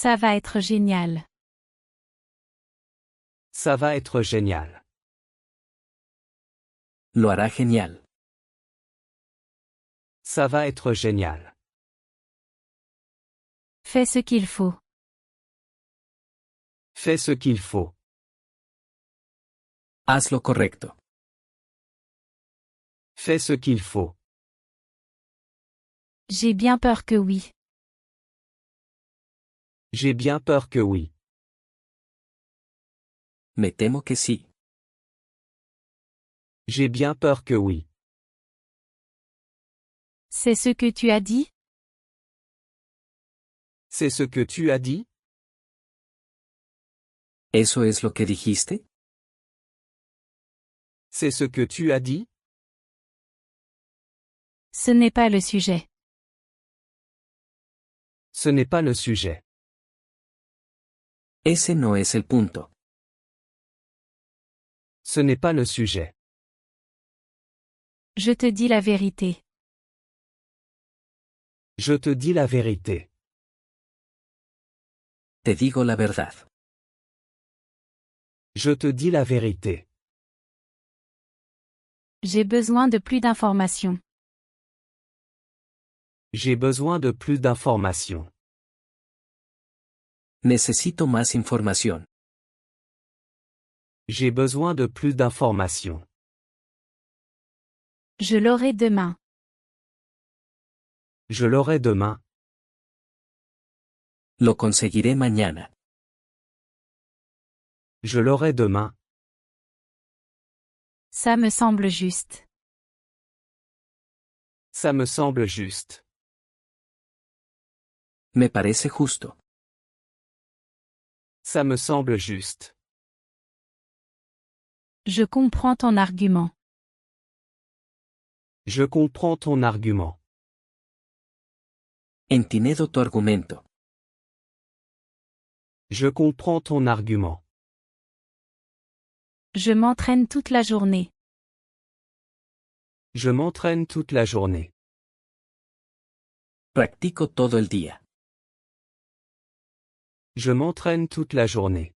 Ça va être génial. Ça va être génial. Lo hará genial. Ça va être génial. Fais ce qu'il faut. Fais ce qu'il faut. Haz lo correcto. Fais ce qu'il faut. J'ai bien peur que oui. J'ai bien peur que oui. Me temo que sí. J'ai bien peur que oui. C'est ce que tu as dit? C'est ce que tu as dit? ¿Eso es lo que dijiste? C'est ce que tu as dit? Ce n'est pas le sujet. Ce n'est pas le sujet. Ese no es el punto. Ce n'est pas le sujet. Je te dis la vérité. Je te dis la vérité. Te digo la verdad. Je te dis la vérité. J'ai besoin de plus d'informations. J'ai besoin de plus d'informations. Necesito más información. J'ai besoin de plus d'informations. Je l'aurai demain. Je l'aurai demain. Lo conseguiré mañana. Je l'aurai demain. Ça me semble juste. Ça me semble juste. Me parece justo. Ça me semble juste. Je comprends ton argument. Je comprends ton argument. Entiendo tu argumento. Je comprends ton argument. Je m'entraîne toute la journée. Je m'entraîne toute la journée. Practico todo el día. Je m'entraîne toute la journée.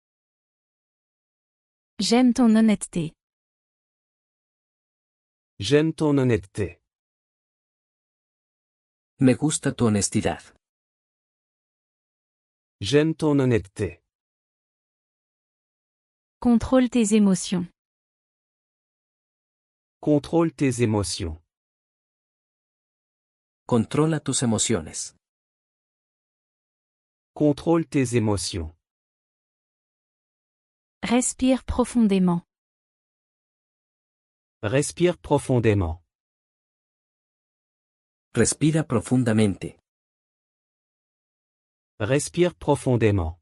J'aime ton honnêteté. J'aime ton honnêteté. Me gusta tu honestidad. J'aime ton honnêteté. Contrôle tes émotions. Contrôle tes émotions. Controla tus emociones. Contrôle tes émotions. Respire profondément. Respire profondément. Respira profundamente. Respire profondément.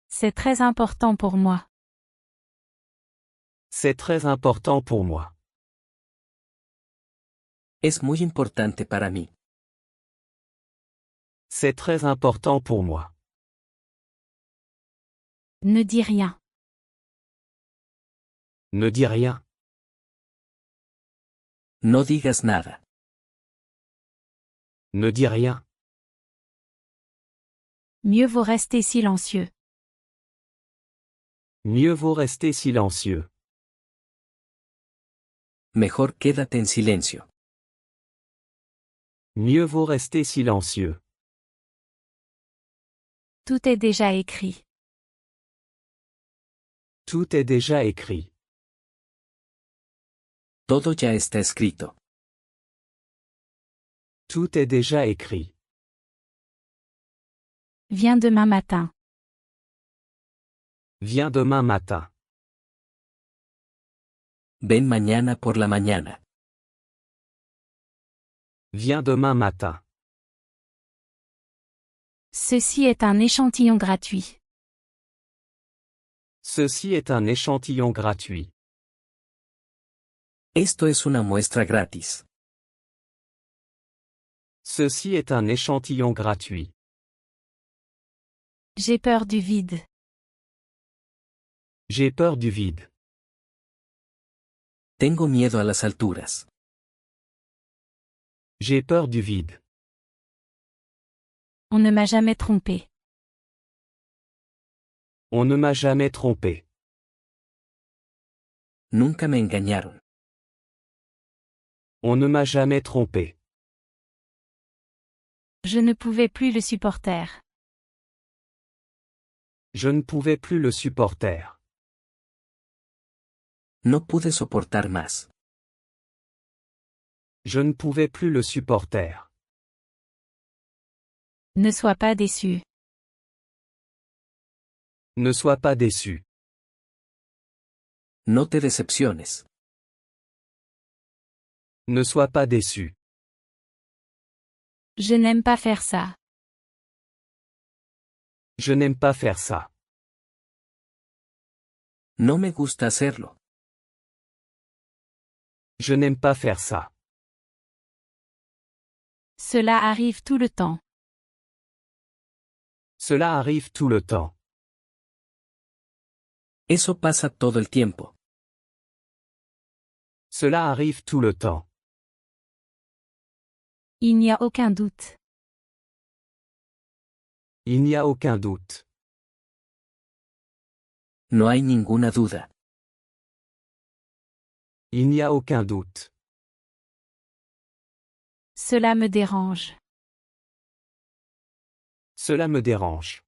C'est très important pour moi. C'est très important pour moi. Es muy importante para mí. C'est très important pour moi. Ne dis rien. Ne dis rien. No digas nada. Ne dis rien. Mieux vaut rester silencieux. Mieux vaut rester silencieux. Mejor quédate en silencio. Mieux vaut rester silencieux. Tout est déjà écrit. Tout est déjà écrit. Todo ya está escrito. Tout est déjà écrit. Viens demain matin. Viens demain matin. Ven mañana por la mañana. Viens demain matin. Ceci est un échantillon gratuit. Ceci est un échantillon gratuit. Esto es una muestra gratis. Ceci est un échantillon gratuit. J'ai peur du vide. J'ai peur du vide. Tengo miedo a las alturas. J'ai peur du vide. On ne m'a jamais trompé. On ne m'a jamais trompé. Nunca me engañaron. On ne m'a jamais trompé. Je ne pouvais plus le supporter. Je ne pouvais plus le supporter. No pude soportar más. Je ne pouvais plus le supporter. Ne sois pas déçu. Ne sois pas déçu. No te decepciones. Ne sois pas déçu. Je n'aime pas faire ça. Je n'aime pas faire ça. No me gusta hacerlo. Je n'aime pas faire ça. Cela arrive tout le temps. Cela arrive tout le temps. Eso pasa todo el tiempo. Cela arrive tout le temps. Il n'y a aucun doute. Il n'y a aucun doute. No hay ninguna duda. Il n'y a aucun doute. Cela me dérange. Cela me dérange.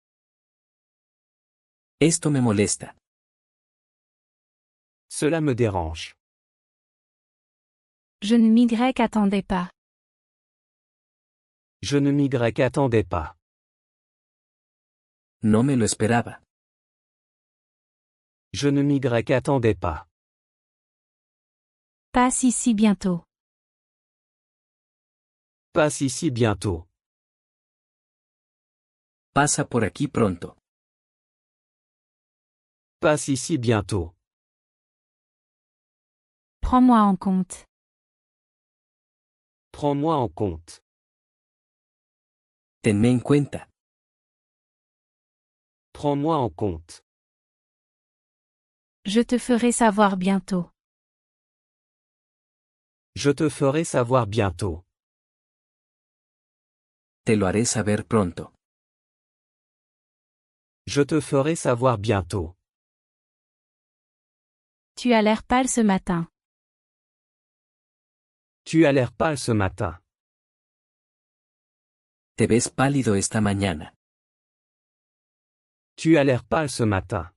Esto me molesta. Cela me dérange. Je ne m'y attendais pas. Je ne m'y attendais pas. No me lo esperaba. Je ne m'y attendais pas. Passe ici bientôt. Passe ici bientôt. Pasa por aquí pronto. Passe ici bientôt. Prends-moi en compte. Prends-moi en compte. Tenme en cuenta. Prends-moi en compte. Je te ferai savoir bientôt. Je te ferai savoir bientôt. Te lo haré saber pronto. Je te ferai savoir bientôt. Tu as l'air pâle ce matin. Tu as l'air pâle ce matin. Te ves pálido esta mañana. Tu as l'air pâle ce matin.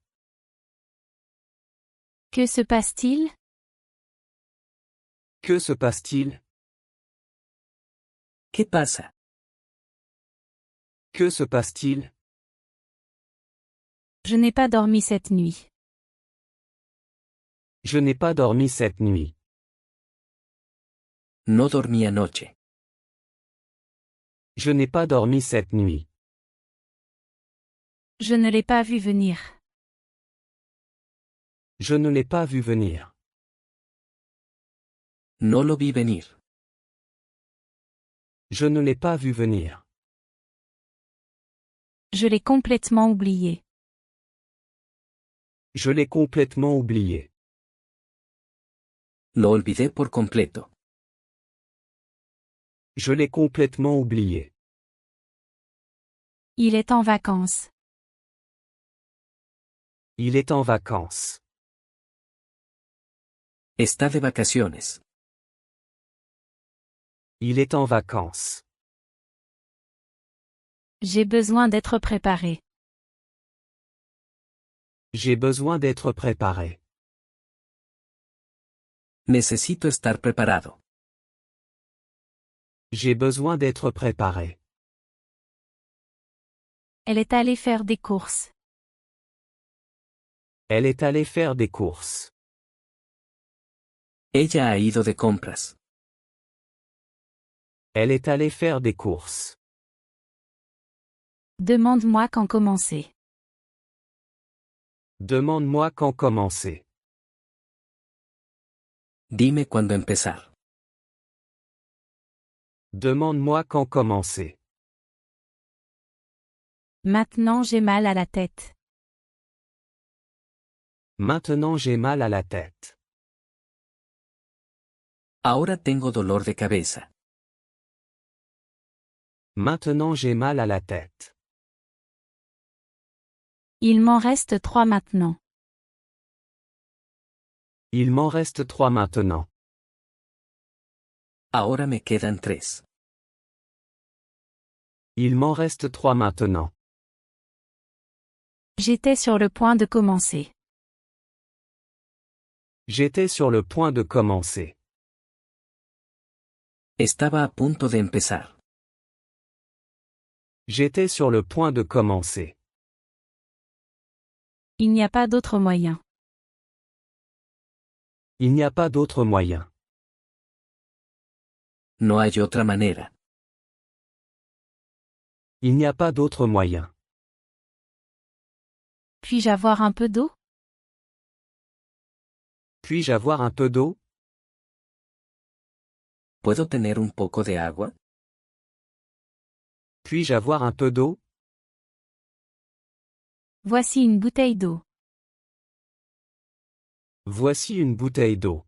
Que se passe-t-il? Que se passe-t-il? ¿Qué pasa? Que se passe-t-il? Je n'ai pas dormi cette nuit. Je n'ai pas dormi cette nuit. No dormí anoche. Je n'ai pas dormi cette nuit. Je ne l'ai pas vu venir. Je ne l'ai pas vu venir. No lo vi venir. Je ne l'ai pas vu venir. Je l'ai complètement oublié. Je l'ai complètement oublié. Lo olvidé por completo. Je l'ai complètement oublié. Il est en vacances. Il est en vacances. Está de vacaciones. Il est en vacances. J'ai besoin d'être préparé. J'ai besoin d'être préparé. Necesito estar preparado. J'ai besoin d'être préparé. Elle est allée faire des courses. Elle est allée faire des courses. Ella ha ido de compras. Elle est allée faire des courses. Demande-moi quand commencer. Demande-moi quand commencer. Dime cuándo empezar. Demande-moi quand commencer. Maintenant j'ai mal à la tête. Maintenant j'ai mal à la tête. Ahora tengo dolor de cabeza. Maintenant j'ai mal à la tête. Il m'en reste 3 maintenant. Il m'en reste 3 maintenant. Ahora me quedan 3. Il m'en reste 3 maintenant. J'étais sur le point de commencer. J'étais sur le point de commencer. Estaba a punto de empezar. J'étais sur le point de commencer. Il n'y a pas d'autre moyen. Il n'y a pas d'autre moyen. No hay otra manera. Il n'y a pas d'autre moyen. Puis-je avoir un peu d'eau? Puis-je avoir un peu d'eau? ¿Puedo tener un poco de agua? Puis-je avoir un peu d'eau? Voici une bouteille d'eau. Voici une bouteille d'eau.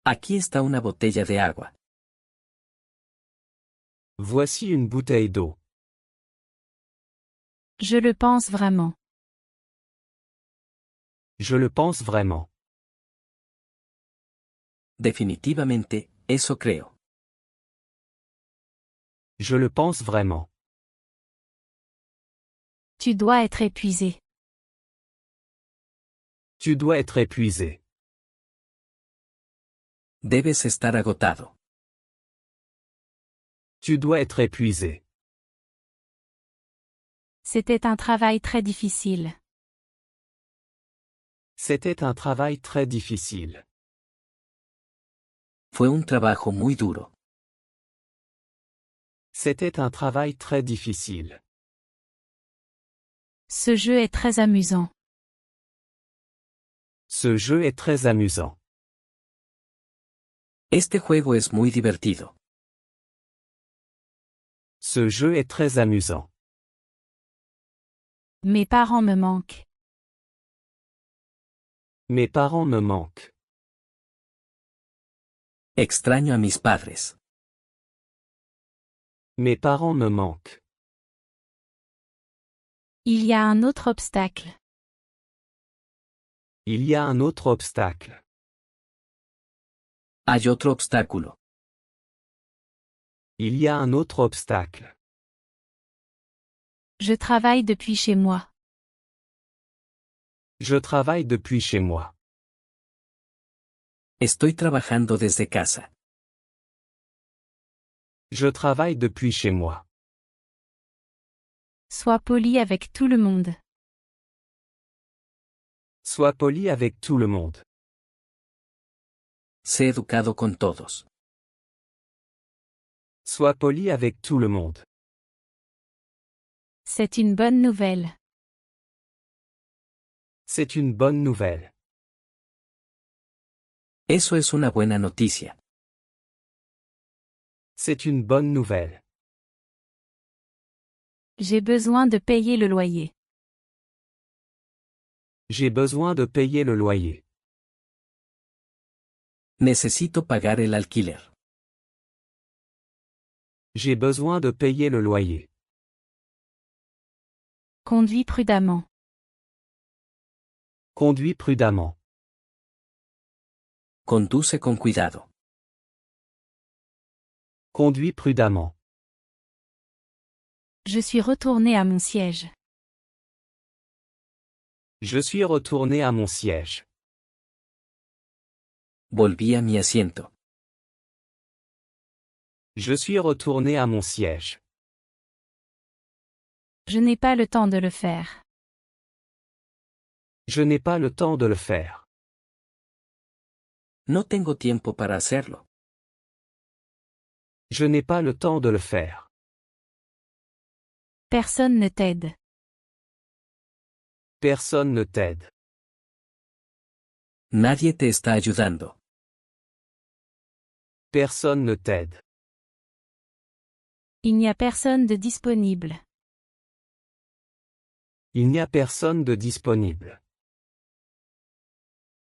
Aquí está una botella de agua. Voici une bouteille d'eau. Je le pense vraiment. Je le pense vraiment. Definitivamente, eso creo. Je le pense vraiment. Tu dois être épuisé. Tu dois être épuisé. Debes estar agotado. Tu dois être épuisé. C'était un travail très difficile. C'était un travail très difficile. Fue un trabajo muy duro. C'était un travail très difficile. Ce jeu est très amusant. Ce jeu est très amusant. Este juego es muy divertido. Ce jeu est très amusant. Mes parents me manquent. Mes parents me manquent. Extraño a mis padres. Mes parents me manquent. Il y a un autre obstacle. Il y a un autre obstacle. Hay otro obstáculo. Il y a un autre obstacle. Je travaille depuis chez moi. Je travaille depuis chez moi. Estoy trabajando desde casa. Je travaille depuis chez moi. Sois poli avec tout le monde. Sois poli avec tout le monde. Sé educado con todos. Sois poli avec tout le monde. C'est une bonne nouvelle. C'est une bonne nouvelle. Eso es una buena noticia. C'est une bonne nouvelle. J'ai besoin de payer le loyer. J'ai besoin de payer le loyer. Necesito pagar el alquiler. J'ai besoin de payer le loyer. Conduis prudemment. Conduis prudemment. Conduce con cuidado. Conduis prudemment. Je suis retourné à mon siège. Je suis retourné à mon siège. Volví a mi asiento. Je suis retourné à mon siège. Je n'ai pas le temps de le faire. Je n'ai pas le temps de le faire. No tengo tiempo para hacerlo. Je n'ai pas le temps de le faire. Personne ne t'aide. Personne ne t'aide. Nadie te está ayudando. Personne ne t'aide. Il n'y a personne de disponible. Il n'y a personne de disponible.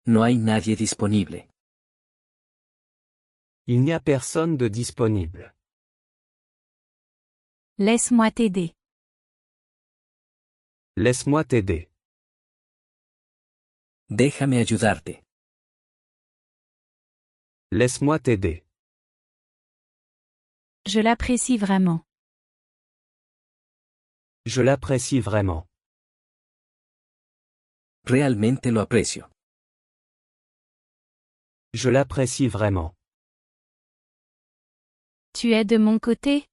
No hay nadie disponible. Il n'y a personne de disponible. Laisse-moi t'aider. Laisse-moi t'aider. Déjame ayudarte. Laisse-moi t'aider. Je l'apprécie vraiment. Je l'apprécie vraiment. Realmente lo aprecio. Je l'apprécie vraiment. Tu es de mon côté?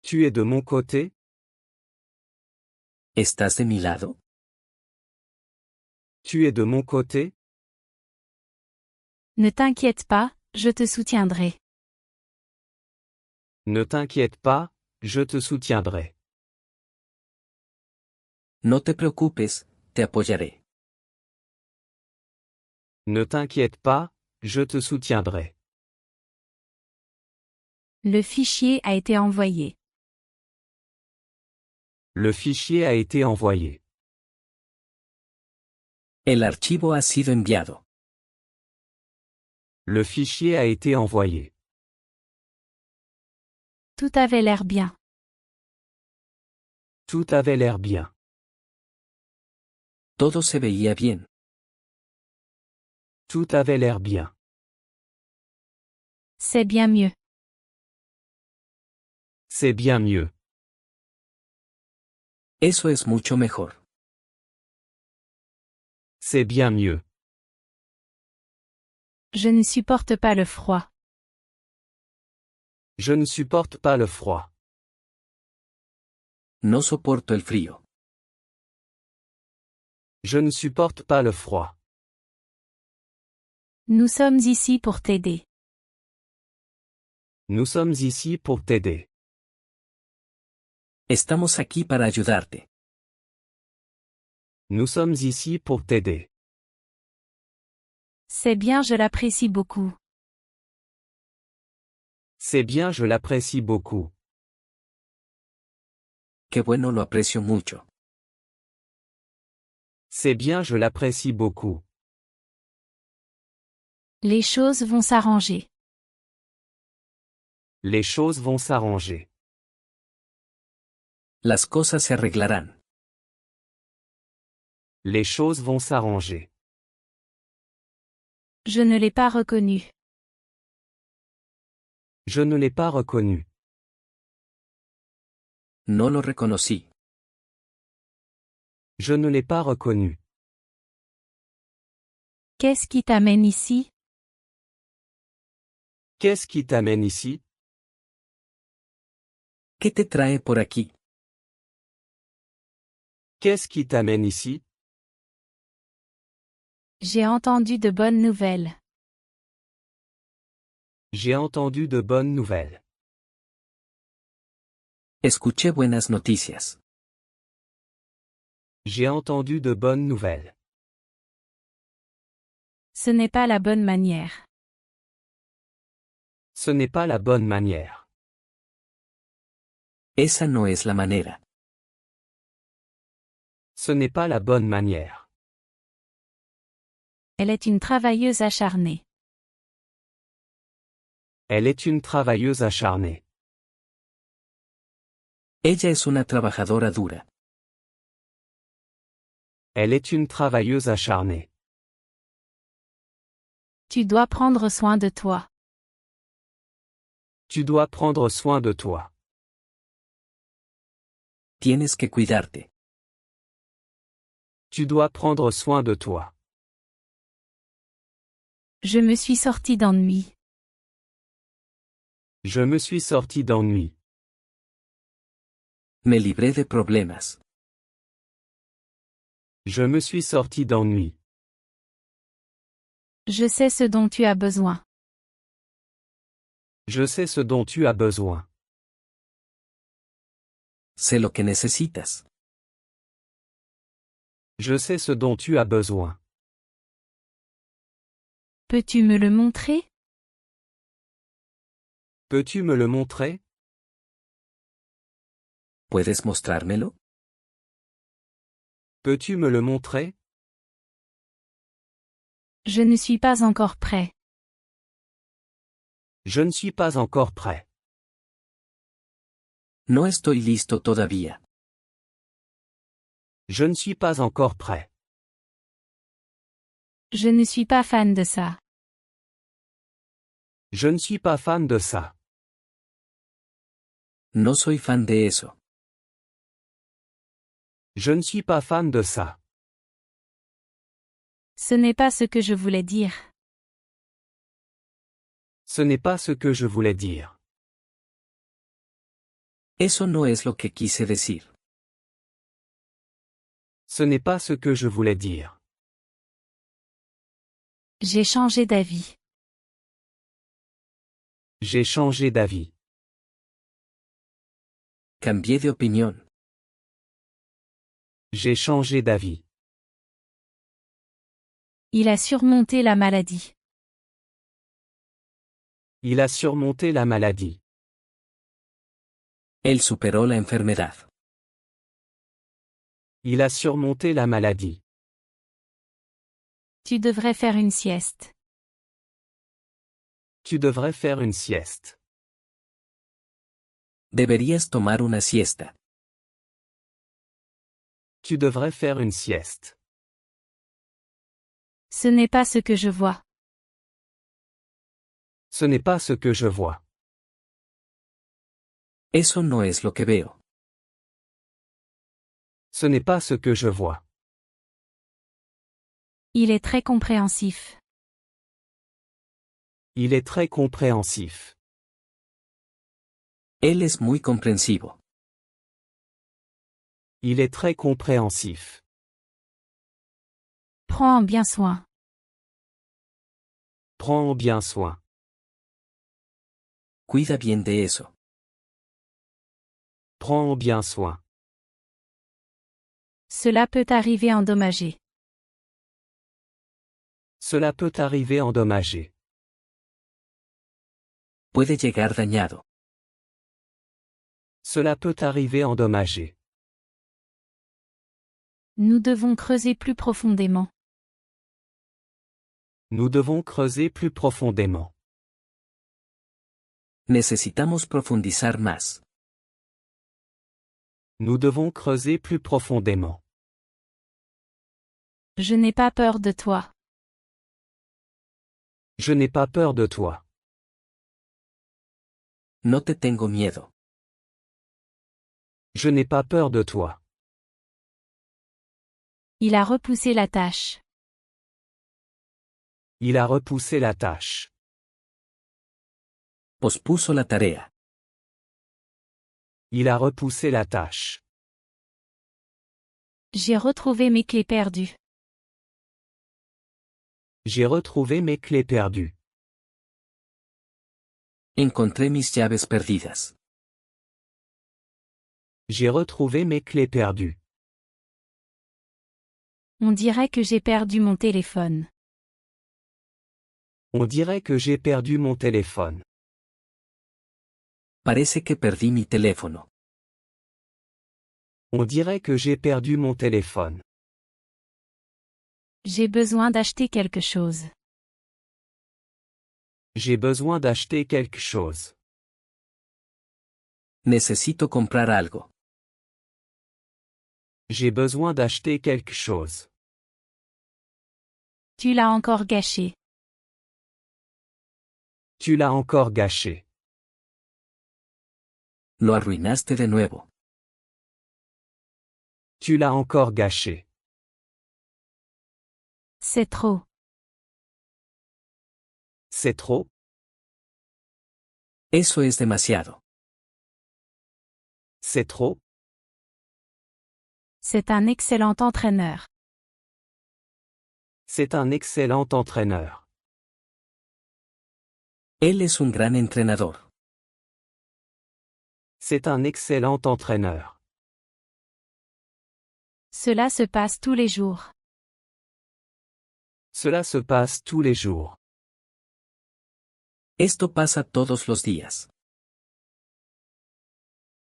Tu es de mon côté? ¿Estás de mi lado? Tu es de mon côté? Ne t'inquiète pas, je te soutiendrai. Ne t'inquiète pas, je te soutiendrai. No te preocupes, te apoyaré. Ne t'inquiète pas, je te soutiendrai. Le fichier a été envoyé. Le fichier a été envoyé. El archivo ha sido enviado. Le fichier a été envoyé. Tout avait l'air bien. Tout avait l'air bien. Todo se veía bien. Tout avait l'air bien. C'est bien mieux. C'est bien mieux. Eso es mucho mejor. C'est bien mieux. Je ne supporte pas le froid. Je ne supporte pas le froid. No soporto el frío. Je ne supporte pas le froid. Nous sommes ici pour t'aider. Nous sommes ici pour t'aider. Estamos aquí para ayudarte. Nous sommes ici pour t'aider. C'est bien, je l'apprécie beaucoup. C'est bien, je l'apprécie beaucoup. Qué bueno, lo aprecio mucho. C'est bien, je l'apprécie beaucoup. Les choses vont s'arranger. Les choses vont s'arranger. Las cosas se arreglarán. Les choses vont s'arranger. Je ne l'ai pas reconnu. Je ne l'ai pas reconnu. No lo reconocí. Je ne l'ai pas reconnu. Qu'est-ce qui t'amène ici? Qu'est-ce qui t'amène ici? ¿Qué te trae por aquí? Qu'est-ce qui t'amène ici? J'ai entendu de bonnes nouvelles. J'ai entendu de bonnes nouvelles. Escuché buenas noticias. J'ai entendu de bonnes nouvelles. Ce n'est pas la bonne manière. Ce n'est pas la bonne manière. Esa no es la manera. Ce n'est pas la bonne manière. Elle est une travailleuse acharnée. Elle est une travailleuse acharnée. Ella es una trabajadora dura. Elle est une travailleuse acharnée. Tu dois prendre soin de toi. Tu dois prendre soin de toi. Tienes que cuidarte. Tu dois prendre soin de toi. Je me suis sorti d'ennui. Je me suis sorti d'ennui. Me libré de problemas. Je me suis sorti d'ennui. Je sais ce dont tu as besoin. Je sais ce dont tu as besoin. Sé lo que necesitas. Je sais ce dont tu as besoin. Peux-tu me le montrer? Peux-tu me le montrer? ¿Puedes mostrármelo? Peux-tu me le montrer? Je ne suis pas encore prêt. Je ne suis pas encore prêt. No estoy listo todavía. Je ne suis pas encore prêt. Je ne suis pas fan de ça. Je ne suis pas fan de ça. No soy fan de eso. Je ne suis pas fan de ça. Ce n'est pas ce que je voulais dire. Ce n'est pas ce que je voulais dire. Eso no es lo que quise decir. Ce n'est pas ce que je voulais dire. J'ai changé d'avis. J'ai changé d'avis. Cambié de opinión. J'ai changé d'avis. Il a surmonté la maladie. Il a surmonté la maladie. Él superó la enfermedad. Il a surmonté la maladie. Tu devrais faire une sieste. Tu devrais faire une sieste. Deberías tomar una siesta. Tu devrais faire une sieste. Ce n'est pas ce que je vois. Ce n'est pas ce que je vois. Eso no es lo que veo. Ce n'est pas ce que je vois. Il est très compréhensif. Il est très compréhensif. Él es muy comprensivo. Il est très compréhensif. Prends bien soin. Prends bien soin. Cuida bien de eso. Prends bien soin. Cela peut arriver endommagé. Cela peut arriver endommagé. Puede llegar dañado. Cela peut arriver endommagé. Nous devons creuser plus profondément. Nous devons creuser plus profondément. Necesitamos profundizar más. Nous devons creuser plus profondément. Je n'ai pas peur de toi. Je n'ai pas peur de toi. No te tengo miedo. Je n'ai pas peur de toi. Il a repoussé la tâche. Il a repoussé la tâche. Pospuso la tarea. Il a repoussé la tâche. J'ai retrouvé mes clés perdues. J'ai retrouvé mes clés perdues. Encontré mis llaves perdidas. J'ai retrouvé mes clés perdues. On dirait que j'ai perdu mon téléphone. On dirait que j'ai perdu mon téléphone. Parece que perdí mi teléfono. On dirait que j'ai perdu mon téléphone. J'ai besoin d'acheter quelque chose. J'ai besoin d'acheter quelque chose. Necesito comprar algo. J'ai besoin d'acheter quelque chose. Tu l'as encore gâché. Tu l'as encore gâché. Lo arruinaste de nuevo. Tu l'as encore gâché. C'est trop. C'est trop. Eso es demasiado. C'est trop. C'est un excellent entraîneur. C'est un excellent entraîneur. Él es un gran entrenador. C'est un excellent entraîneur. Cela se passe tous les jours. Cela se passe tous les jours. Esto pasa todos los días.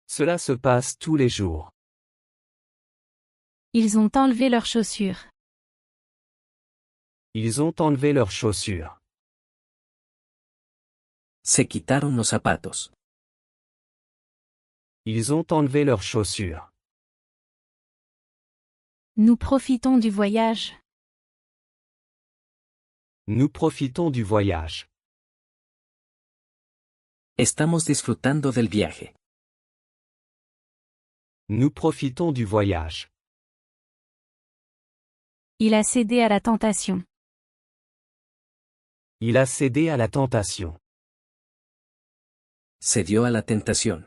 Cela se passe tous les jours. Ils ont enlevé leurs chaussures. Ils ont enlevé leurs chaussures. Se quitaron los zapatos. Ils ont enlevé leurs chaussures. Nous profitons du voyage. Nous profitons du voyage. Estamos disfrutando del viaje. Nous profitons du voyage. Il a cédé à la tentation. Il a cédé à la tentation. Cedió a la tentación.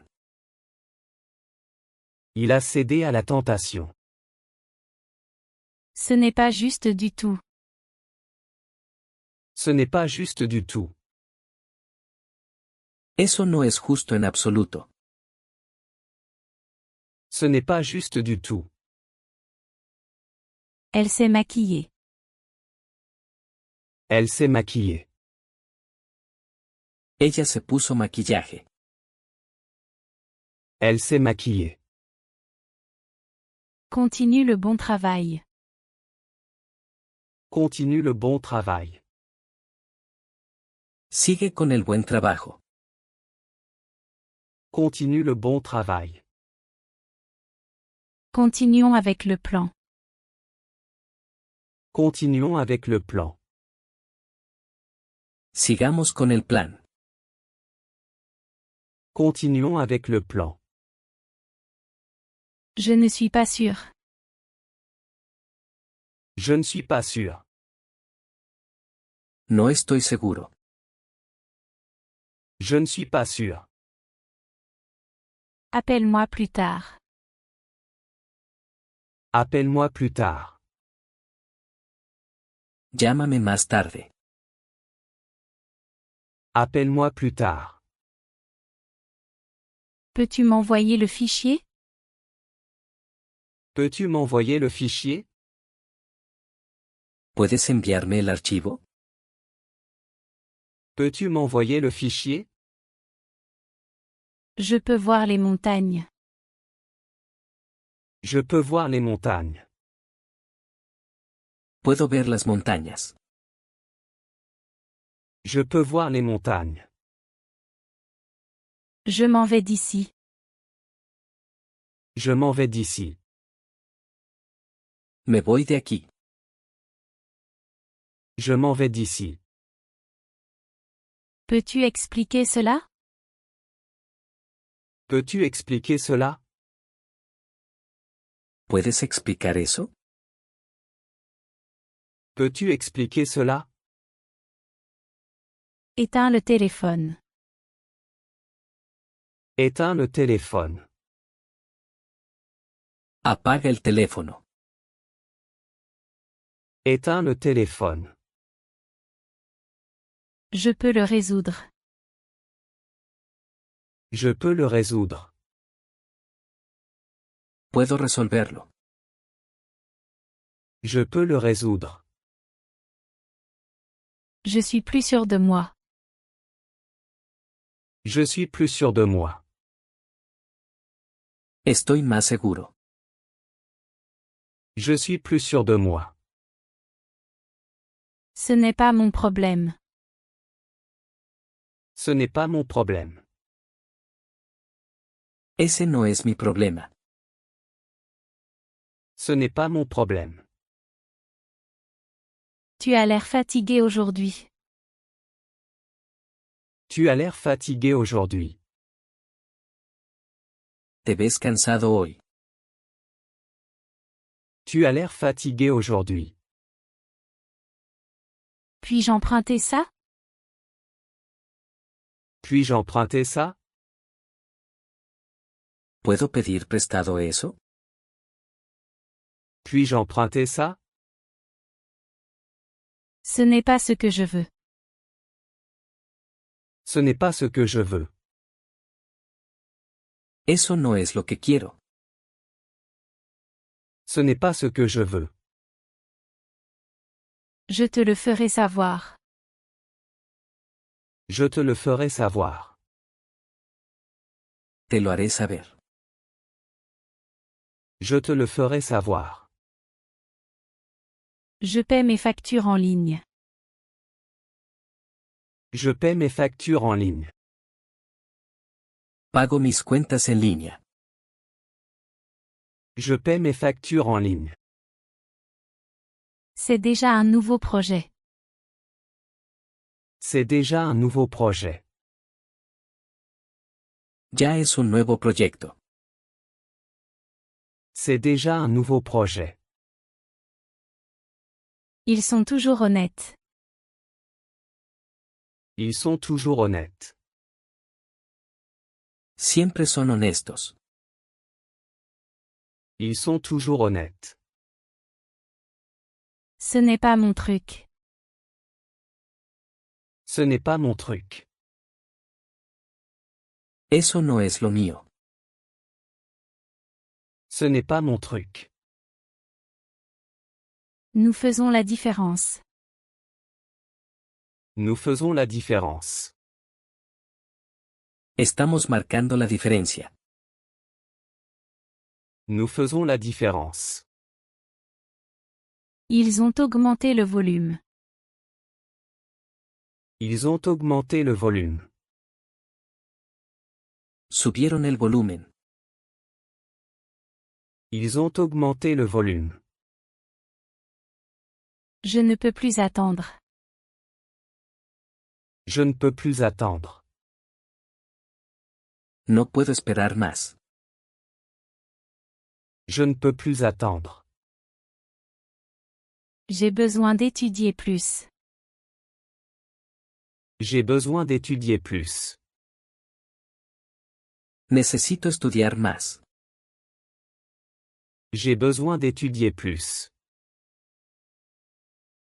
Il a cédé à la tentation. Ce n'est pas juste du tout. Ce n'est pas juste du tout. Eso no es justo en absoluto. Ce n'est pas juste du tout. Elle s'est maquillée. Elle s'est maquillée. Ella se puso maquillaje. Elle s'est maquillée. Continue le bon travail. Continue le bon travail. Sigue con el buen trabajo. Continue le bon travail. Continuons avec le plan. Continuons avec le plan. Sigamos con el plan. Continuons avec le plan. Je ne suis pas sûr. Je ne suis pas sûr. No estoy seguro. Je ne suis pas sûr. Appelle-moi plus tard. Appelle-moi plus tard. Llámame más tarde. Appelle-moi plus tard. Peux-tu m'envoyer le fichier? Peux-tu m'envoyer le fichier? ¿Puedes enviarme el archivo? Peux-tu m'envoyer le fichier? Je peux voir les montagnes. Je peux voir les montagnes. Puedo ver las montañas. Je peux voir les montagnes. Je m'en vais d'ici. Je m'en vais d'ici. Me voy de aquí. Je m'en vais d'ici. Peux-tu expliquer cela? Peux-tu expliquer cela? ¿Puedes explicar eso? Peux-tu expliquer cela? Éteins le téléphone. Éteins le téléphone. Apaga el teléfono. Éteins le téléphone. Je peux le résoudre. Je peux le résoudre. Puedo resolverlo. Je peux le résoudre. Je suis plus sûr de moi. Je suis plus sûr de moi. Estoy más seguro. Je suis plus sûr de moi. Ce n'est pas mon problème. Ce n'est pas mon problème. Ese no es mi problema. Ce n'est pas mon problème. Tu as l'air fatigué aujourd'hui. Tu as l'air fatigué aujourd'hui. Te ves cansado hoy. Tu as l'air fatigué aujourd'hui. Puis-je emprunter ça? Puis-je emprunter ça? ¿Puedo pedir prestado eso? Puis-je emprunter ça? Ce n'est pas ce que je veux. Ce n'est pas ce que je veux. Eso no es lo que quiero. Ce n'est pas ce que je veux. Je te le ferai savoir. Je te le ferai savoir. Te lo haré saber. Je te le ferai savoir. Je paie mes factures en ligne. Je paie mes factures en ligne. Pago mis cuentas en línea. Je paie mes factures en ligne. C'est déjà un nouveau projet. C'est déjà un nouveau projet. Ya es un nuevo proyecto. C'est déjà un nouveau projet. Ils sont toujours honnêtes. Ils sont toujours honnêtes. Siempre son honestos. Ils sont toujours honnêtes. Ce n'est pas mon truc. Ce n'est pas mon truc. Eso no es lo mío. Ce n'est pas mon truc. Nous faisons la différence. Nous faisons la différence. Estamos marcando la diferencia. Nous faisons la différence. Ils ont augmenté le volume. Ils ont augmenté le volume. Subieron el volumen. Ils ont augmenté le volume. Je ne peux plus attendre. Je ne peux plus attendre. No puedo esperar más. Je ne peux plus attendre. J'ai besoin d'étudier plus. J'ai besoin d'étudier plus. Necesito estudiar más. J'ai besoin d'étudier plus.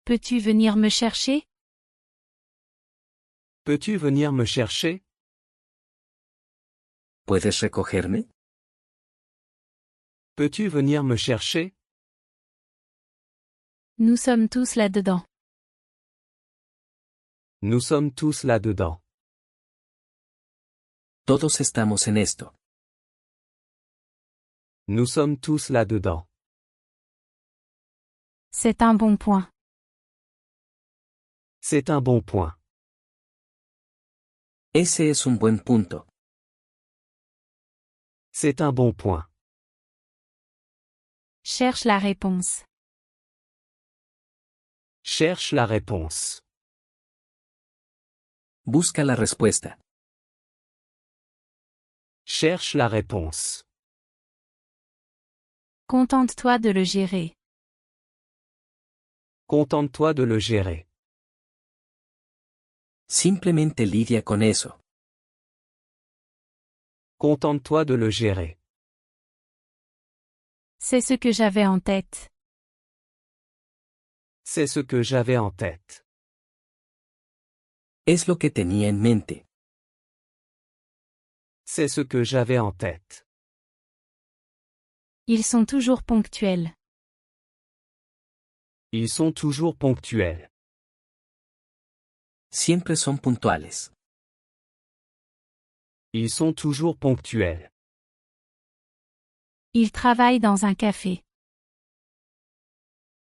Peux-tu venir me chercher? Peux-tu venir me chercher? ¿Puedes recogerme? Peux-tu venir me chercher? Nous sommes tous là-dedans. Nous sommes tous là-dedans. Todos estamos en esto. Nous sommes tous là-dedans. C'est un bon point. C'est un bon point. Ese es un buen punto. C'est un bon point. Cherche la réponse. Cherche la réponse. Busca la respuesta. Cherche la réponse. Contente-toi de le gérer. Contente-toi de le gérer. Simplemente lidia con eso. Contente-toi de le gérer. C'est ce que j'avais en tête. C'est ce que j'avais en tête. Es lo que tenía en mente. C'est ce que j'avais en tête. Ils sont toujours ponctuels. Ils sont toujours ponctuels. Siempre son puntuales. Ils sont toujours ponctuels. Ils travaillent dans un café.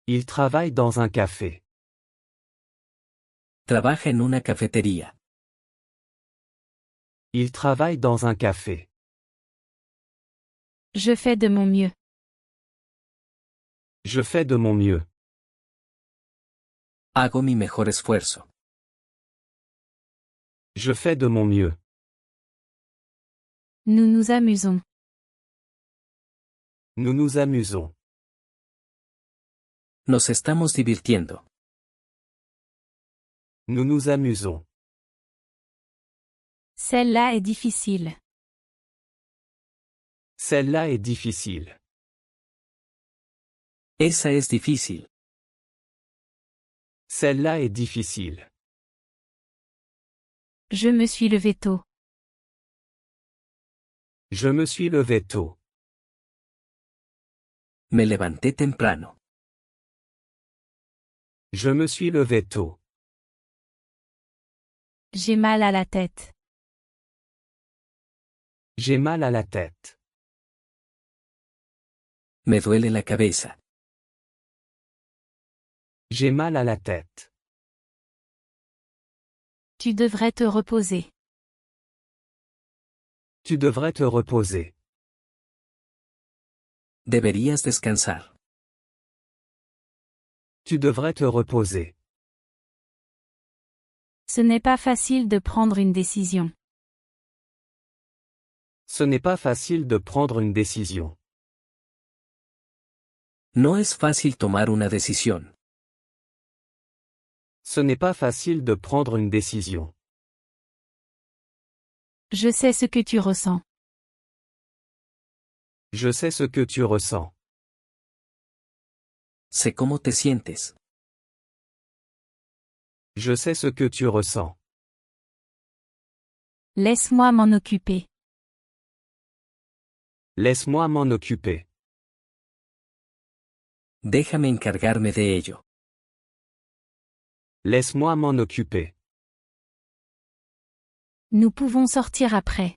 Ils travaillent dans un café. Trabaja en una cafetería. Ils travaillent dans un café. Je fais de mon mieux. Je fais de mon mieux. Hago mi mejor esfuerzo. Je fais de mon mieux. Nous nous amusons. Nous nous amusons. Nos estamos divirtiendo. Nous nous amusons. Celle-là est difficile. Celle-là est difficile. Esa es difícil. Celle-là est difficile. Je me suis levé tôt. Je me suis levé tôt. Me levanté temprano. Je me suis levé tôt. J'ai mal à la tête. J'ai mal à la tête. Me duele la cabeza. J'ai mal à la tête. Tu devrais te reposer. Tu devrais te reposer. Deberías descansar. Tu devrais te reposer. Ce n'est pas facile de prendre une décision. Ce n'est pas facile de prendre une décision. No es fácil tomar una decisión. Ce n'est pas facile de prendre une décision. Je sais ce que tu ressens. Je sais ce que tu ressens. Sé cómo te sientes. Je sais ce que tu ressens. Laisse-moi m'en occuper. Laisse-moi m'en occuper. Déjame encargarme de ello. Laisse-moi m'en occuper. Nous pouvons sortir après.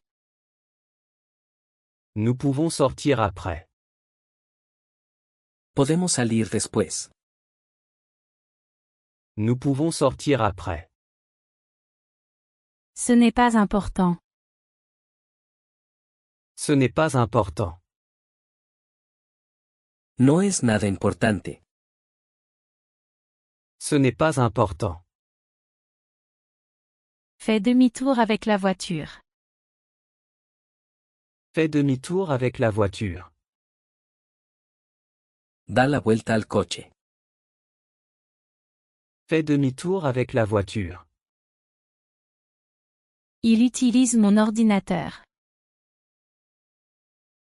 Nous pouvons sortir après. Podemos salir después. Nous pouvons sortir après. Ce n'est pas important. Ce n'est pas important. No es nada importante. Ce n'est pas important. Fais demi-tour avec la voiture. Fais demi-tour avec la voiture. Da la vuelta al coche. Fais demi-tour avec la voiture. Il utilise mon ordinateur.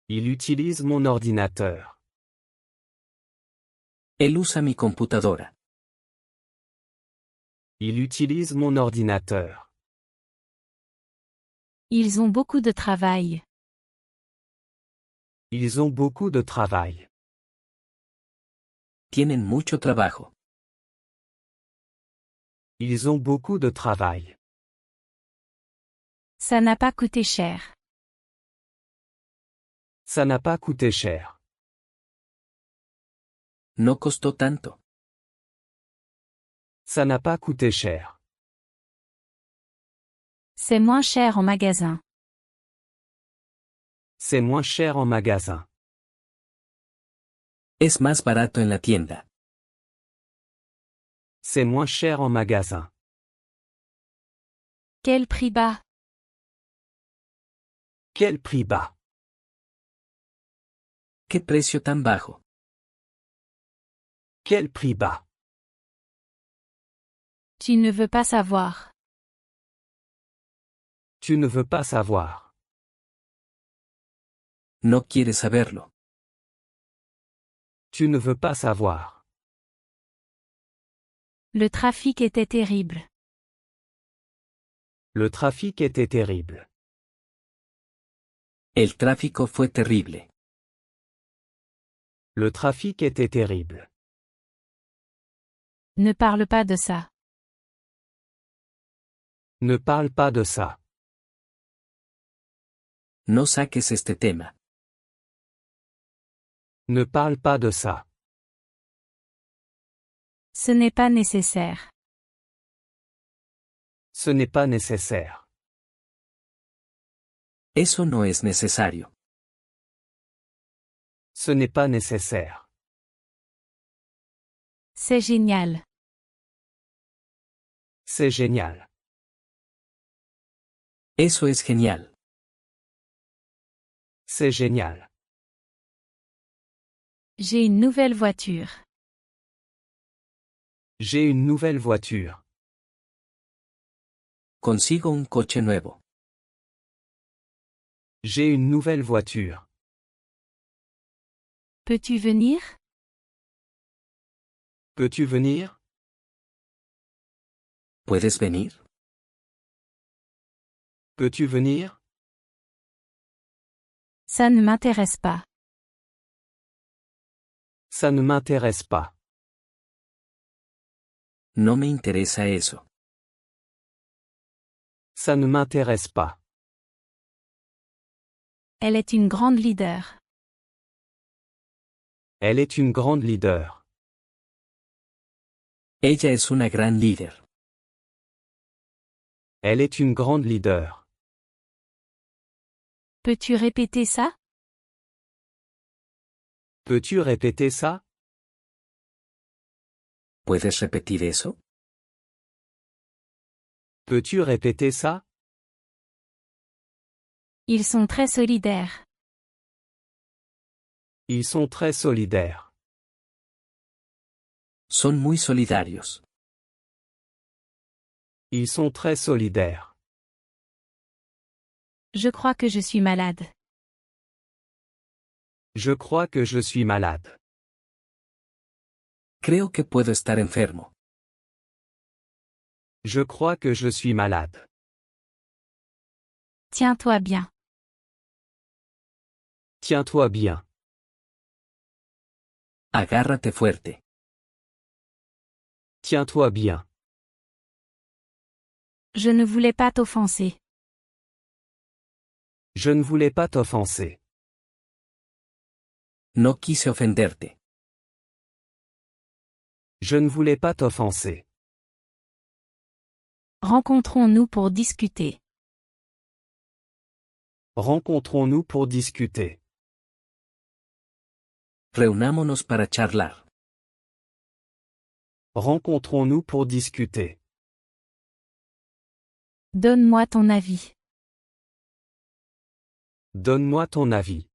Il utilise mon ordinateur. Él usa mi computadora. Il utilise mon ordinateur. Ils ont beaucoup de travail. Ils ont beaucoup de travail. Tienen mucho trabajo. Ils ont beaucoup de travail. Ça n'a pas coûté cher. Ça n'a pas coûté cher. No costó tanto. Ça n'a pas coûté cher. C'est moins cher en magasin. C'est moins cher en magasin. Es más barato en la tienda. C'est moins cher en magasin. Quel prix bas. Quel prix bas. ¿Qué precio tan bajo? Quel prix bas. Tu ne veux pas savoir. Tu ne veux pas savoir. No quieres saberlo. Tu ne veux pas savoir. Le trafic était terrible. Le trafic était terrible. El tráfico fue terrible. Le trafic était terrible. Ne parle pas de ça. Ne parle pas de ça. No saques este tema. Ne parle pas de ça. Ce n'est pas nécessaire. Ce n'est pas nécessaire. Eso no es necesario. Ce n'est pas nécessaire. C'est génial. C'est génial. Eso es genial. C'est génial. J'ai une nouvelle voiture. J'ai une nouvelle voiture. Consigo un coche nuevo. J'ai une nouvelle voiture. Peux-tu venir? Peux-tu venir? ¿Puedes venir? Peux-tu venir? Ça ne m'intéresse pas. Ça ne m'intéresse pas. No me interesa eso. Ça ne m'intéresse pas. Elle est une grande leader. Elle est une grande leader. Ella es una gran líder. Elle est une grande leader. Peux-tu répéter ça? Peux-tu répéter ça? ¿Puedes repetir eso? Peux-tu répéter ça? Ils sont très solidaires. Ils sont très solidaires. Son muy solidarios. Ils sont très solidaires. Je crois que je suis malade. Je crois que je suis malade. Creo que puedo estar enfermo. Je crois que je suis malade. Tiens-toi bien. Tiens-toi bien. Agárrate fuerte. Tiens-toi bien. Je ne voulais pas t'offenser. Je ne voulais pas t'offenser. No quise ofenderte. Je ne voulais pas t'offenser. Rencontrons-nous pour discuter. Rencontrons-nous pour discuter. Reunámonos para charlar. Rencontrons-nous pour discuter. Donne-moi ton avis. Donne-moi ton avis.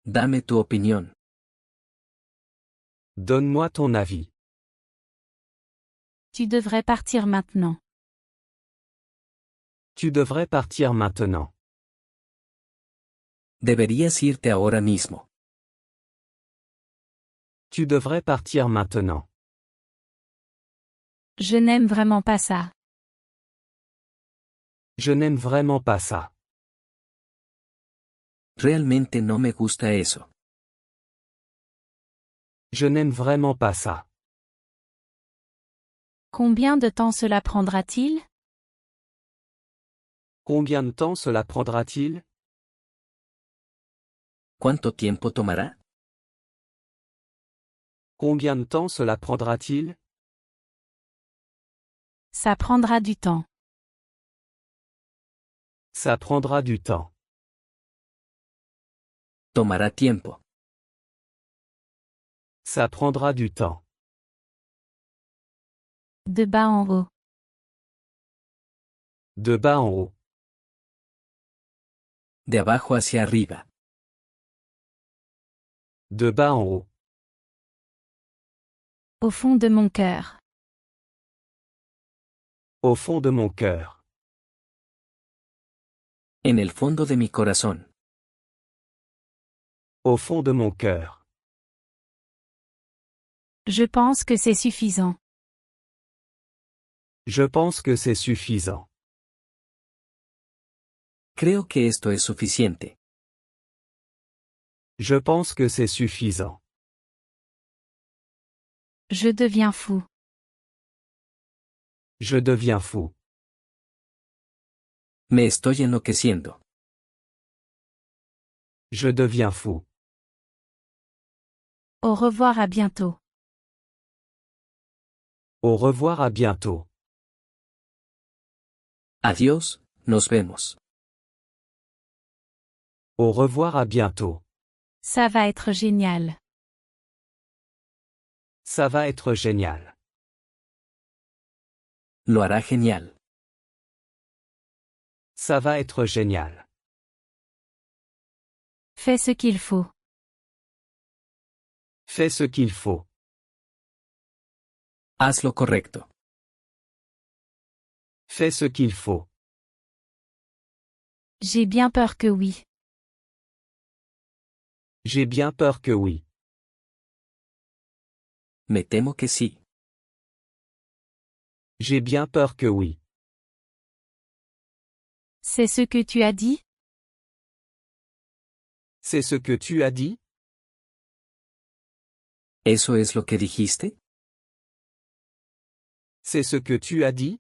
Dame tu opinión. Donne-moi ton avis. Tu devrais partir maintenant. Tu devrais partir maintenant. Deberías irte ahora mismo. Tu devrais partir maintenant. Je n'aime vraiment pas ça. Je n'aime vraiment pas ça. Realmente no me gusta eso. Je n'aime vraiment pas ça. Combien de temps cela prendra-t-il? Combien de temps cela prendra-t-il? ¿Cuánto tiempo tomará? Combien de temps cela prendra-t-il? Ça prendra du temps. Ça prendra du temps. Tomará tiempo. Ça prendra du temps. De bas en haut. De bas en haut. De abajo hacia arriba. De bas en haut. Au fond de mon cœur. Au fond de mon cœur. En el fondo de mi corazón. Au fond de mon cœur. Je pense que c'est suffisant. Je pense que c'est suffisant. Creo que esto es suficiente. Je pense que c'est suffisant. Je deviens fou. Je deviens fou. Me estoy enloqueciendo. Je deviens fou. Au revoir, à bientôt. Au revoir, à bientôt. Adiós, nos vemos. Au revoir, à bientôt. Ça va être génial. Ça va être génial. Lo hará genial. Ça va être génial. Fais ce qu'il faut. Fais ce qu'il faut. Haz lo correcto. Fais ce qu'il faut. J'ai bien peur que oui. J'ai bien peur que oui. Me temo que sí. J'ai bien peur que oui. C'est ce que tu as dit? C'est ce que tu as dit? ¿Eso es lo que dijiste? C'est ce que tu as dit?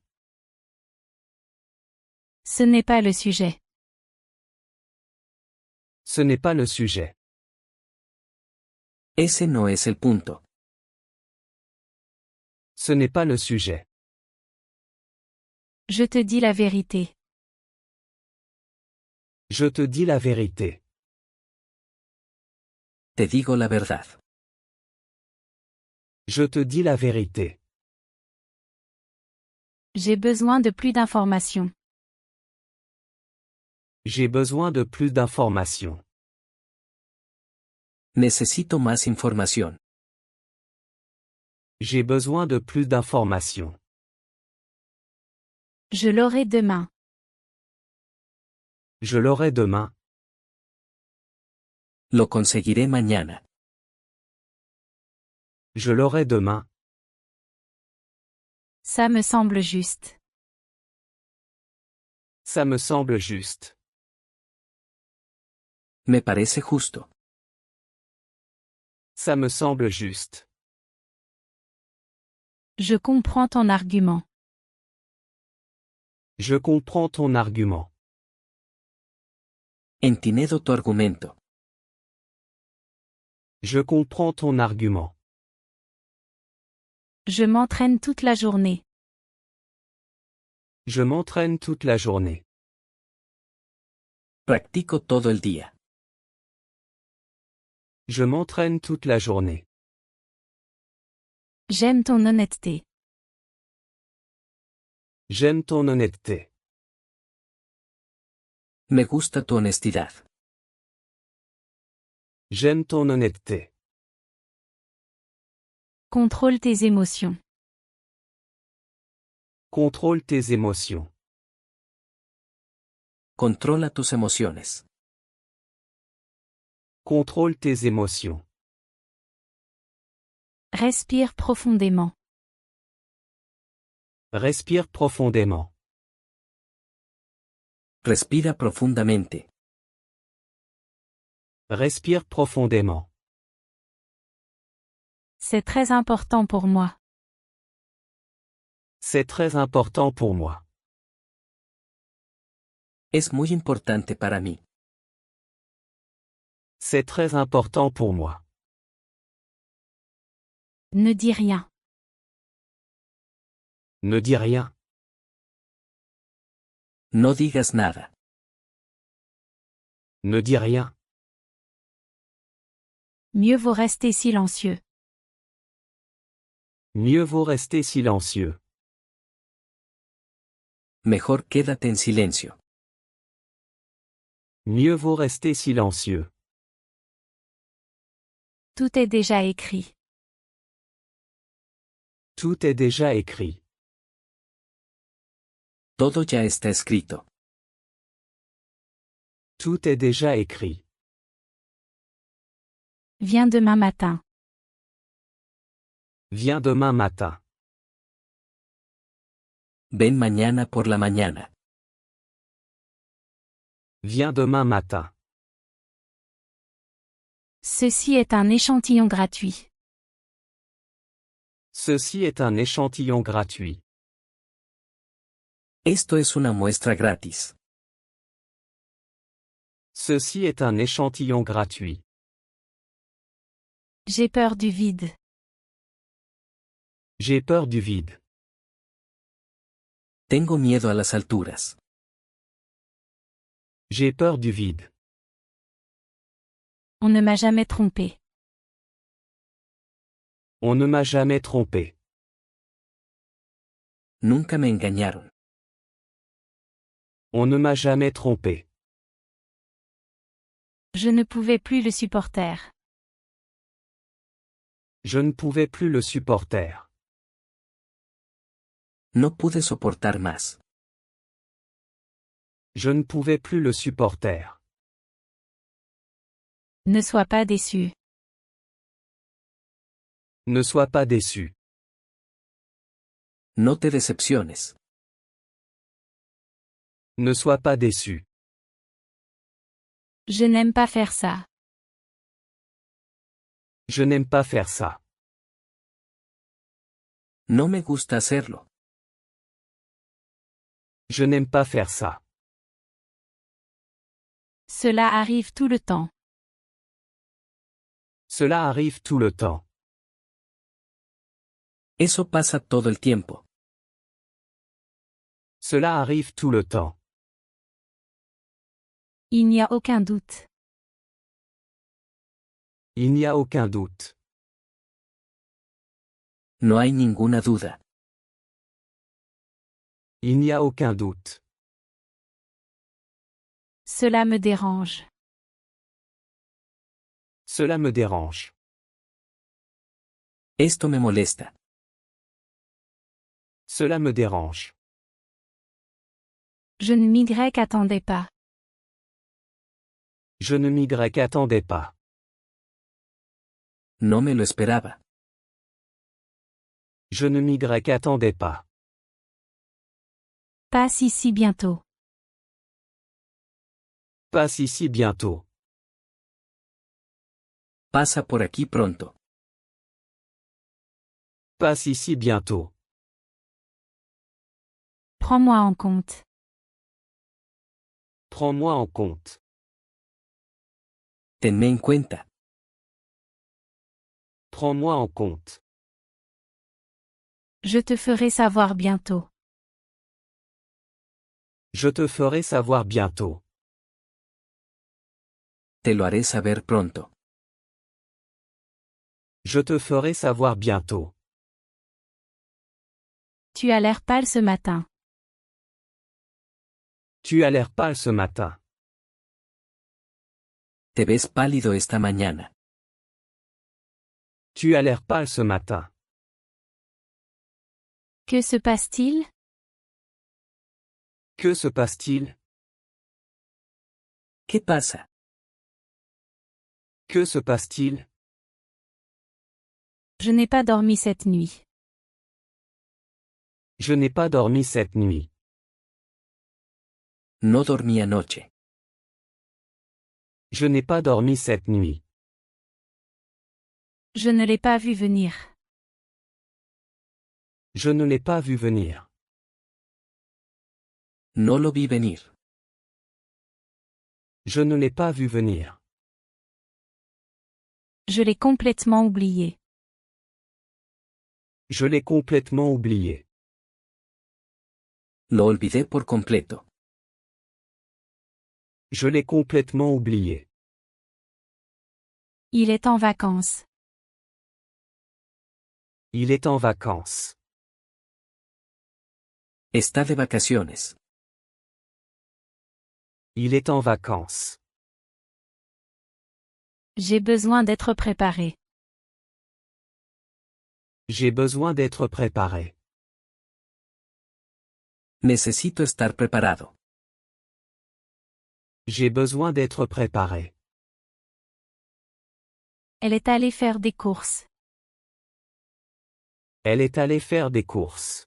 Ce n'est pas le sujet. Ce n'est pas le sujet. Ese no es el punto. Ce n'est pas le sujet. Je te dis la vérité. Je te dis la vérité. Te digo la verdad. Je te dis la vérité. J'ai besoin de plus d'informations. J'ai besoin de plus d'informations. Necesito más información. J'ai besoin de plus d'informations. Je l'aurai demain. Je l'aurai demain. Lo conseguiré mañana. Je l'aurai demain. Ça me semble juste. Ça me semble juste. Me parece justo. Ça me semble juste. Je comprends ton argument. Je comprends ton argument. Entiendo tu argumento. Je comprends ton argument. Je m'entraîne toute la journée. Je m'entraîne toute la journée. Practico todo el día. Je m'entraîne toute la journée. J'aime ton honnêteté. J'aime ton honnêteté. Me gusta tu honestidad. J'aime ton honnêteté. Contrôle tes émotions. Contrôle tes émotions. Controla tus emociones. Contrôle tes émotions. Respire profondément. Respire profondément. Respira profundamente. Respire profondément. C'est très important pour moi. C'est très important pour moi. Es muy importante para mí. C'est très important pour moi. Ne dis rien. Ne dis rien. No digas nada. Ne dis rien. Mieux vaut rester silencieux. Mieux vaut rester silencieux. Mejor quédate en silencio. Mieux vaut rester silencieux. Tout est déjà écrit. Tout est déjà écrit. Todo ya está escrito. Tout est déjà écrit. Viens demain matin. Viens demain matin. Ven mañana por la mañana. Viens demain matin. Ceci est un échantillon gratuit. Ceci est un échantillon gratuit. Esto es una muestra gratis. Ceci est un échantillon gratuit. J'ai peur du vide. J'ai peur du vide. Tengo miedo a las alturas. J'ai peur du vide. On ne m'a jamais trompé. On ne m'a jamais trompé. Nunca me engañaron. On ne m'a jamais trompé. Je ne pouvais plus le supporter. Je ne pouvais plus le supporter. No pude soportar más. Je ne pouvais plus le supporter. Ne sois pas déçu. Ne sois pas déçu. No te decepciones. Ne sois pas déçu. Je n'aime pas faire ça. Je n'aime pas faire ça. No me gusta hacerlo. Je n'aime pas faire ça. Cela arrive tout le temps. Cela arrive tout le temps. Eso pasa todo el tiempo. Cela arrive tout le temps. Il n'y a aucun doute. Il n'y a aucun doute. No hay ninguna duda. Il n'y a aucun doute. Cela me dérange. Cela me dérange. Esto me molesta. Cela me dérange. Je ne m'y attendais pas. Je ne m'y attendais pas. No me lo esperaba. Je ne m'y attendais pas. Passe ici bientôt. Passe ici bientôt. Pasa por aquí pronto. Passe ici bientôt. Prends-moi en compte. Prends-moi en compte. Tenme en cuenta. Prends-moi en compte. Je te ferai savoir bientôt. Je te ferai savoir bientôt. Te lo haré saber pronto. Je te ferai savoir bientôt. Tu as l'air pâle ce matin. Tu as l'air pâle ce matin. Te ves pálido esta mañana. Tu as l'air pâle ce matin. Que se passe-t-il? Que se passe-t-il? ¿Qué pasa? Que se passe-t-il? Je n'ai pas dormi cette nuit. Je n'ai pas dormi cette nuit. No dormí anoche. Je n'ai pas dormi cette nuit. Je ne l'ai pas vu venir. Je ne l'ai pas vu venir. No lo vi venir. Je ne l'ai pas vu venir. Je l'ai complètement oublié. Je l'ai complètement oublié. Lo olvidé por completo. Je l'ai complètement oublié. Il est en vacances. Il est en vacances. Está de vacaciones. Il est en vacances. J'ai besoin d'être préparé. J'ai besoin d'être préparé. Necesito estar preparado. J'ai besoin d'être préparé. Elle est allée faire des courses. Elle est allée faire des courses.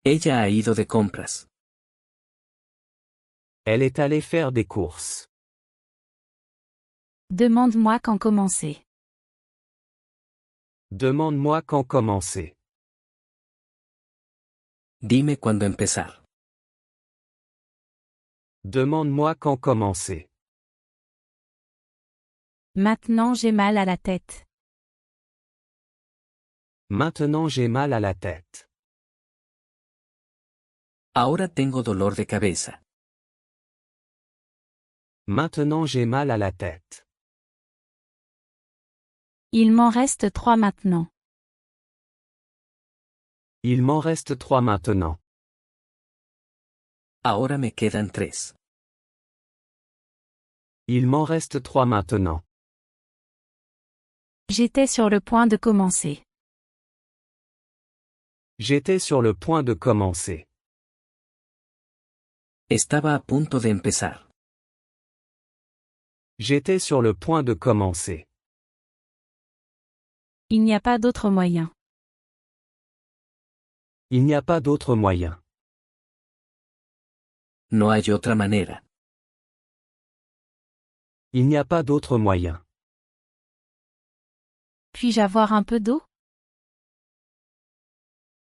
Ella ha ido de compras. Elle est allée faire des courses. Demande-moi quand commencer. Demande-moi quand commencer. Dime cuándo empezar. Demande-moi quand commencer. Maintenant j'ai mal à la tête. Maintenant j'ai mal à la tête. Ahora tengo dolor de cabeza. Maintenant j'ai mal à la tête. Il m'en reste 3 maintenant. Il m'en reste 3 maintenant. Ahora me quedan 3. Il m'en reste 3 maintenant. J'étais sur le point de commencer. J'étais sur le point de commencer. Estaba a punto de empezar. J'étais sur le point de commencer. Il n'y a pas d'autre moyen. Il n'y a pas d'autre moyen. No hay otra manera. Il n'y a pas d'autre moyen. Puis-je avoir un peu d'eau?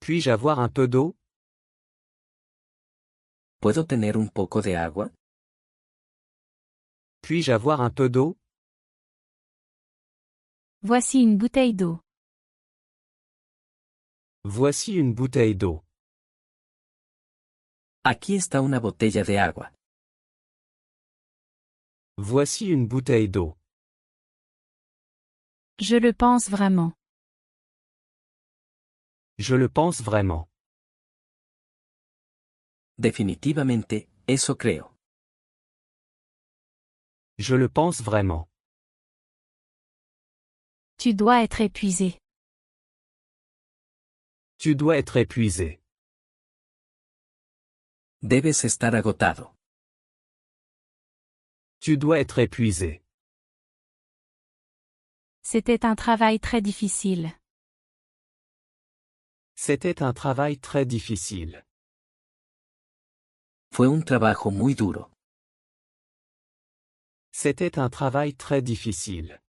Puis-je avoir un peu d'eau? ¿Puedo tener un poco de agua? Puis-je avoir un peu d'eau? Voici une bouteille d'eau. Voici une bouteille d'eau. Aquí está una botella de agua. Voici une bouteille d'eau. Je le pense vraiment. Je le pense vraiment. Definitivamente, eso creo. Je le pense vraiment. Tu dois être épuisé. Tu dois être épuisé. Debes estar agotado. Tu dois être épuisé. C'était un travail très difficile. C'était un travail très difficile. Fue un trabajo muy duro. C'était un travail très difficile.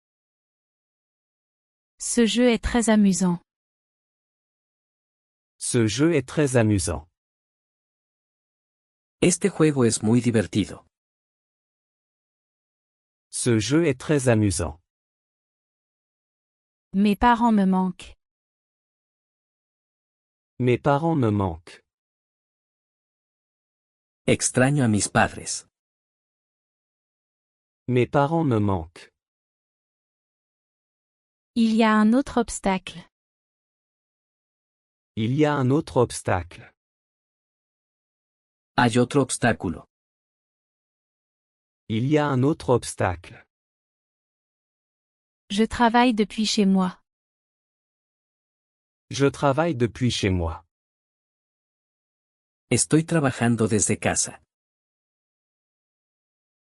Ce jeu est très amusant. Ce jeu est très amusant. Este juego es muy divertido. Ce jeu est très amusant. Mes parents me manquent. Mes parents me manquent. Extraño a mis padres. Mes parents me manquent. Il y a un autre obstacle. Il y a un autre obstacle. Hay otro obstáculo. Il y a un autre obstacle. Je travaille depuis chez moi. Je travaille depuis chez moi. Estoy trabajando desde casa.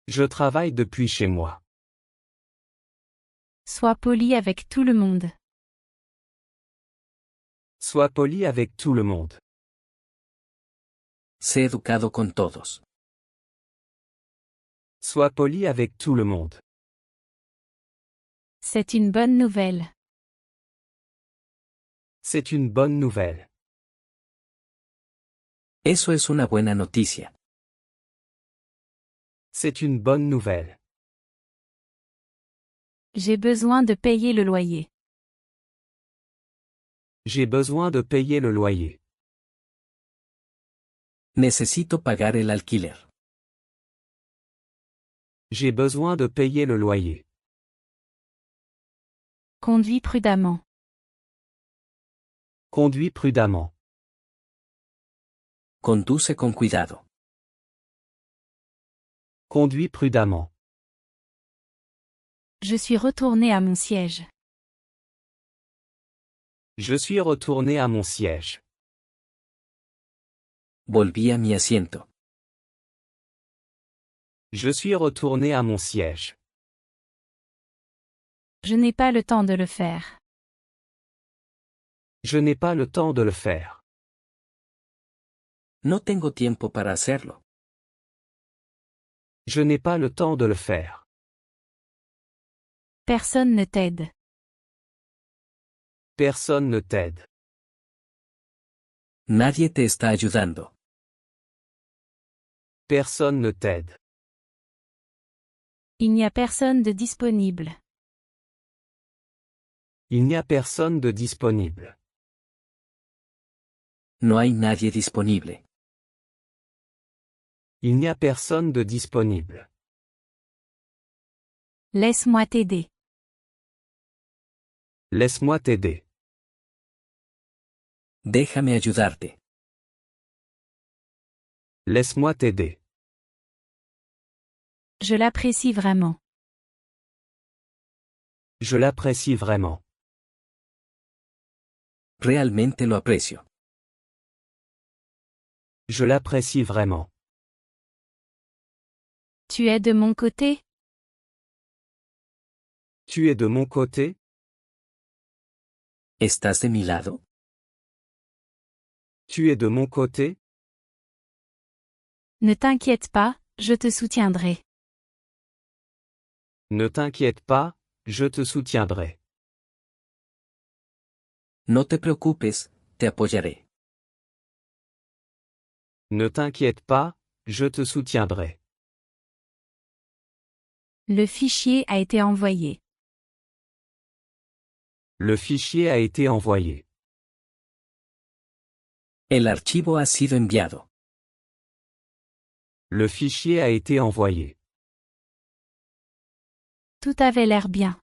Je travaille depuis chez moi. Sois poli avec tout le monde. Sois poli avec tout le monde. Sé educado con todos. Sois poli avec tout le monde. C'est une bonne nouvelle. C'est une bonne nouvelle. Eso es una buena noticia. C'est une bonne nouvelle. J'ai besoin de payer le loyer. J'ai besoin de payer le loyer. Necesito pagar el alquiler. J'ai besoin de payer le loyer. Conduis prudemment. Conduis prudemment. Conduce con cuidado. Conduis prudemment. Je suis retourné à mon siège. Je suis retourné à mon siège. Volví a mi asiento. Je suis retourné à mon siège. Je n'ai pas le temps de le faire. Je n'ai pas le temps de le faire. No tengo tiempo para hacerlo. Je n'ai pas le temps de le faire. Personne ne t'aide. Personne ne t'aide. Nadie te está ayudando. Personne ne t'aide. Il n'y a personne de disponible. Il n'y a personne de disponible. No hay nadie disponible. Il n'y a personne de disponible. Laisse-moi t'aider. Laisse-moi t'aider. Déjame ayudarte. Laisse-moi t'aider. Je l'apprécie vraiment. Je l'apprécie vraiment. Realmente lo aprecio. Je l'apprécie vraiment. Tu es de mon côté? Tu es de mon côté? ¿Estás de mi lado? Tu es de mon côté? Ne t'inquiète pas, je te soutiendrai. Ne t'inquiète pas, je te soutiendrai. No te preocupes, te apoyaré. Ne t'inquiète pas, je te soutiendrai. Le fichier a été envoyé. Le fichier a été envoyé. El archivo ha sido enviado. Le fichier a été envoyé. Tout avait l'air bien.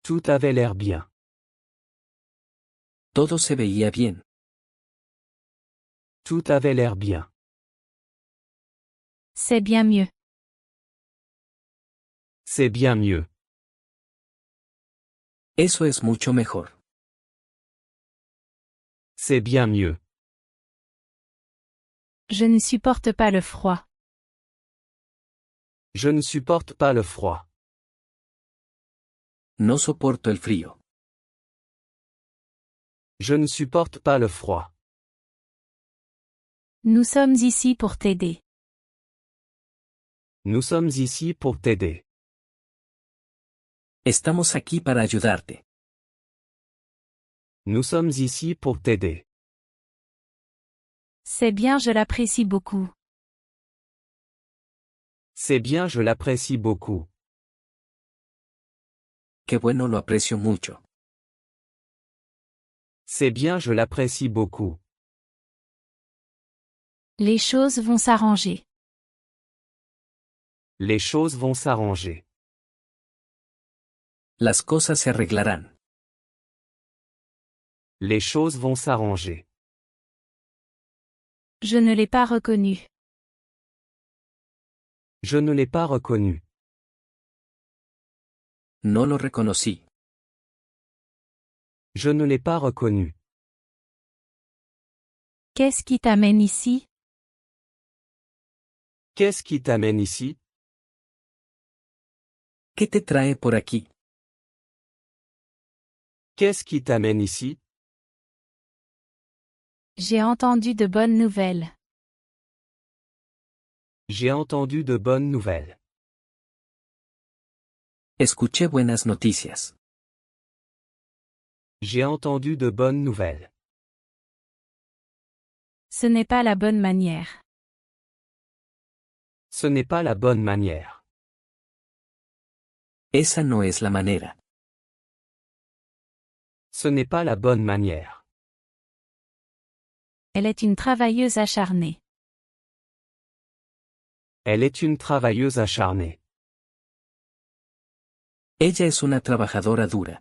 Tout avait l'air bien. Todo se veía bien. Tout avait l'air bien. C'est bien mieux. C'est bien mieux. Eso es mucho mejor. C'est bien mieux. Je ne supporte pas le froid. Je ne supporte pas le froid. No soporto el frío. Je ne supporte pas le froid. Nous sommes ici pour t'aider. Nous sommes ici pour t'aider. Estamos aquí para ayudarte. Nous sommes ici pour t'aider. C'est bien, je l'apprécie beaucoup. C'est bien, je l'apprécie beaucoup. Qué bueno, lo aprecio mucho. C'est bien, je l'apprécie beaucoup. Les choses vont s'arranger. Les choses vont s'arranger. Las cosas se arreglarán. Les choses vont s'arranger. Je ne l'ai pas reconnu. Je ne l'ai pas reconnu. No lo reconocí. Je ne l'ai pas reconnu. Qu'est-ce qui t'amène ici? Qu'est-ce qui t'amène ici? ¿Qué te trae por aquí? Qu'est-ce qui t'amène ici? J'ai entendu de bonnes nouvelles. J'ai entendu de bonnes nouvelles. Escuché buenas noticias. J'ai entendu de bonnes nouvelles. Ce n'est pas la bonne manière. Ce n'est pas la bonne manière. Esa no es la manera. Ce n'est pas la bonne manière. Elle est une travailleuse acharnée. Elle est une travailleuse acharnée. Ella es una trabajadora dura.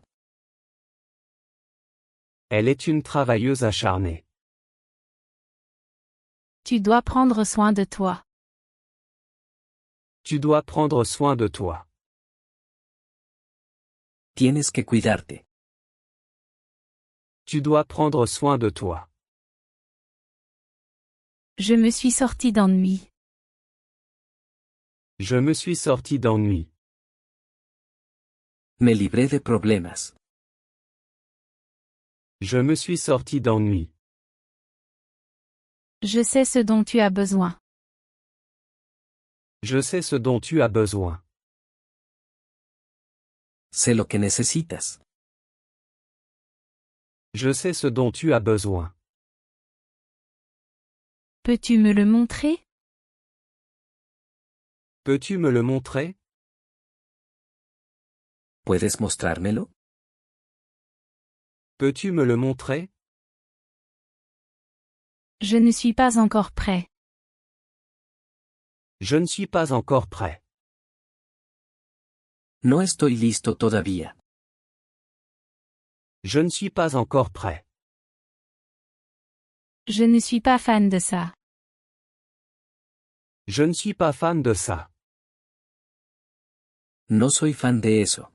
Elle est une travailleuse acharnée. Tu dois prendre soin de toi. Tu dois prendre soin de toi. Tienes que cuidarte. Tu dois prendre soin de toi. Je me suis sorti d'ennui. Je me suis sorti d'ennui. Me libré de problemas. Je me suis sorti d'ennui. Je sais ce dont tu as besoin. Je sais ce dont tu as besoin. Sé lo que necesitas. Je sais ce dont tu as besoin. Peux-tu me le montrer? Peux-tu me le montrer? ¿Puedes mostrármelo? Peux-tu me le montrer? Je ne suis pas encore prêt. Je ne suis pas encore prêt. No estoy listo todavía. Je ne suis pas encore prêt. Je ne suis pas fan de ça. Je ne suis pas fan de ça. No soy fan de eso.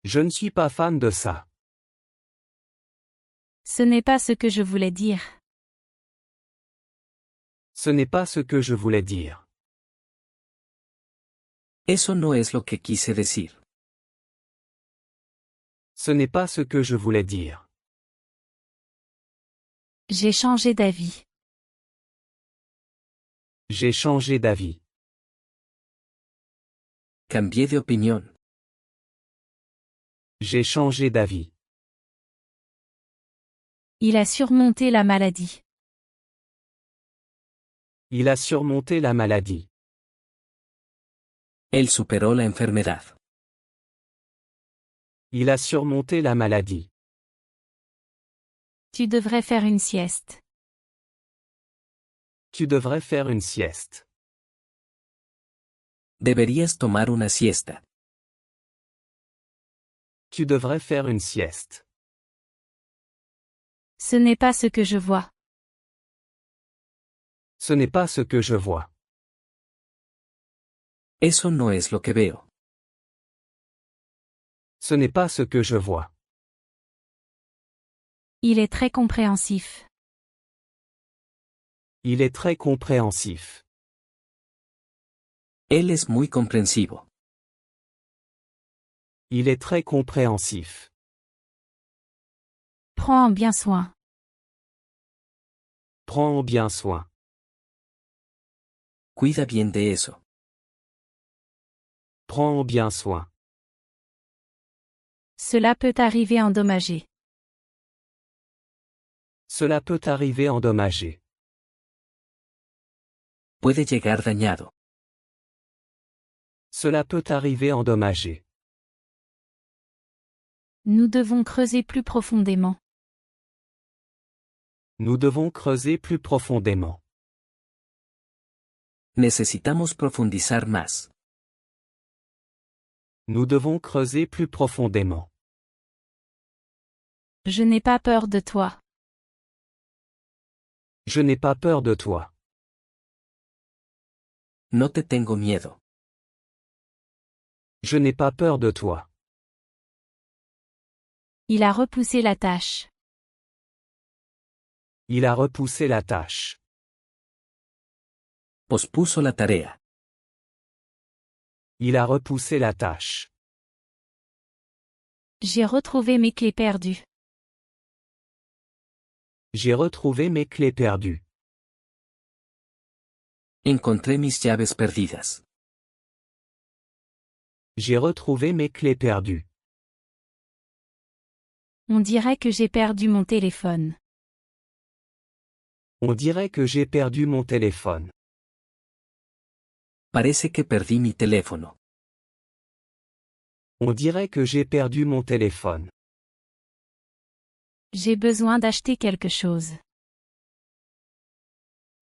Je ne suis pas fan de ça. Ce n'est pas ce que je voulais dire. Ce n'est pas ce que je voulais dire. Eso no es lo que quise decir. Ce n'est pas ce que je voulais dire. J'ai changé d'avis. J'ai changé d'avis. Cambié de opinión. J'ai changé d'avis. Il a surmonté la maladie. Il a surmonté la maladie. Él superó la enfermedad. Il a surmonté la maladie. Tu devrais faire une sieste. Tu devrais faire une sieste. Deberías tomar una siesta. Tu devrais faire une sieste. Ce n'est pas ce que je vois. Ce n'est pas ce que je vois. Eso no es lo que veo. Ce n'est pas ce que je vois. Il est très compréhensif. Il est très compréhensif. Él es muy comprensivo. Il est très compréhensif. Prends en bien soin. Prends bien soin. Cuida bien de eso. Prends bien soin. Cela peut arriver endommagé. Cela peut arriver endommagé. Puede llegar dañado. Cela peut arriver endommagé. Nous devons creuser plus profondément. Nous devons creuser plus profondément. Necesitamos profundizar más. Nous devons creuser plus profondément. Je n'ai pas peur de toi. Je n'ai pas peur de toi. No te tengo miedo. Je n'ai pas peur de toi. Il a repoussé la tâche. Il a repoussé la tâche. Pospuso la tarea. Il a repoussé la tâche. J'ai retrouvé mes clés perdues. J'ai retrouvé mes clés perdues. Encontré mis llaves perdidas. J'ai retrouvé mes clés perdues. On dirait que j'ai perdu mon téléphone. On dirait que j'ai perdu mon téléphone. Parece que perdí mi teléfono. On dirait que j'ai perdu mon téléphone. J'ai besoin d'acheter quelque chose.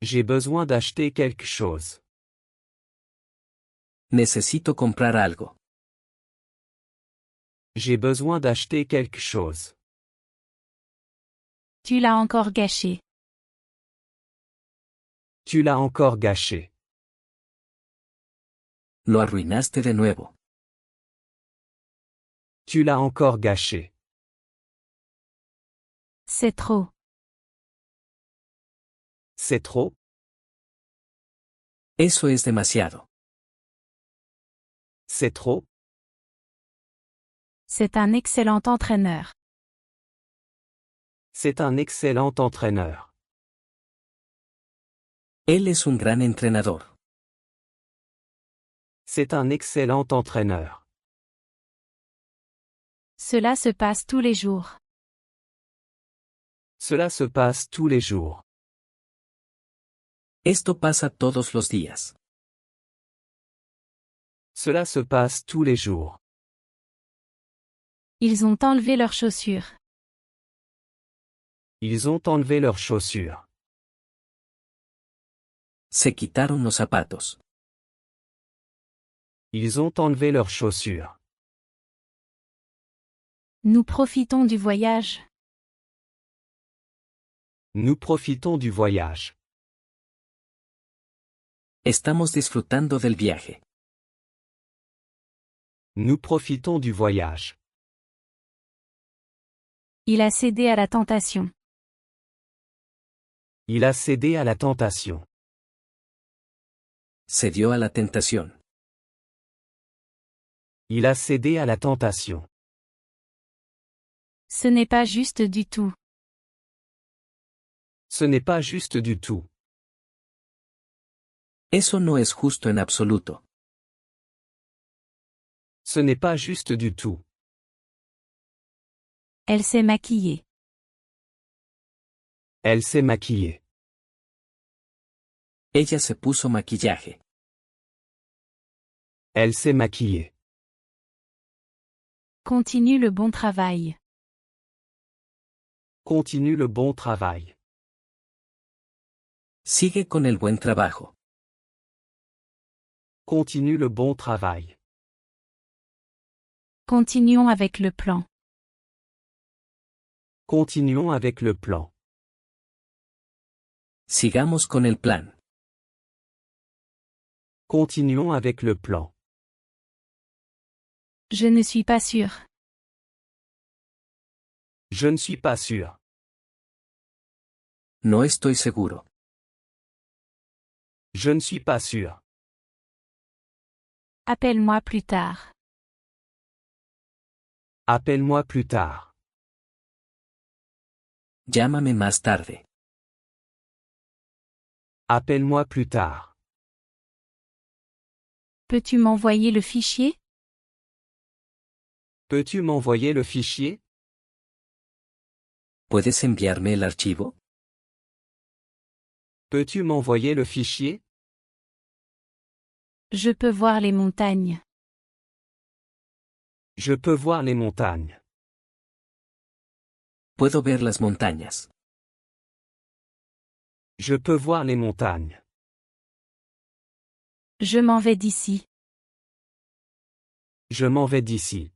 J'ai besoin d'acheter quelque chose. Necesito comprar algo. J'ai besoin d'acheter quelque chose. Tu l'as encore gâché. Tu l'as encore gâché. Lo arruinaste de nuevo. Tu l'as encore gâché. C'est trop. C'est trop. Eso es demasiado. C'est trop. C'est un excellent entraîneur. C'est un excellent entraîneur. Él es un gran entrenador. C'est un excellent entraîneur. Cela se passe tous les jours. Cela se passe tous les jours. Esto pasa todos los días. Cela se passe tous les jours. Ils ont enlevé leurs chaussures. Ils ont enlevé leurs chaussures. Se quitaron los zapatos. Ils ont enlevé leurs chaussures. Nous profitons du voyage. Nous profitons du voyage. Estamos disfrutando del viaje. Nous profitons du voyage. Il a cédé à la tentation. Il a cédé à la tentation. Cedió a la tentación. Il a cédé à la tentation. Ce n'est pas juste du tout. Ce n'est pas juste du tout. Eso no es justo en absoluto. Ce n'est pas juste du tout. Elle s'est maquillée. Elle s'est maquillée. Ella se puso maquillaje. Elle s'est maquillée. Continue le bon travail. Continue le bon travail. Sigue con el buen trabajo. Continue le bon travail. Continuons avec le plan. Continuons avec le plan. Sigamos con el plan. Continuons avec le plan. Je ne suis pas sûr. Je ne suis pas sûr. No estoy seguro. Je ne suis pas sûr. Appelle-moi plus tard. Appelle-moi plus tard. Llámame más tarde. Appelle-moi plus tard. Peux-tu m'envoyer le fichier? Peux-tu m'envoyer le fichier? ¿Puedes enviarme el archivo? Peux-tu m'envoyer le fichier? Je peux voir les montagnes. Je peux voir les montagnes. Puedo ver las montañas. Je peux voir les montagnes. Je m'en vais d'ici. Je m'en vais d'ici.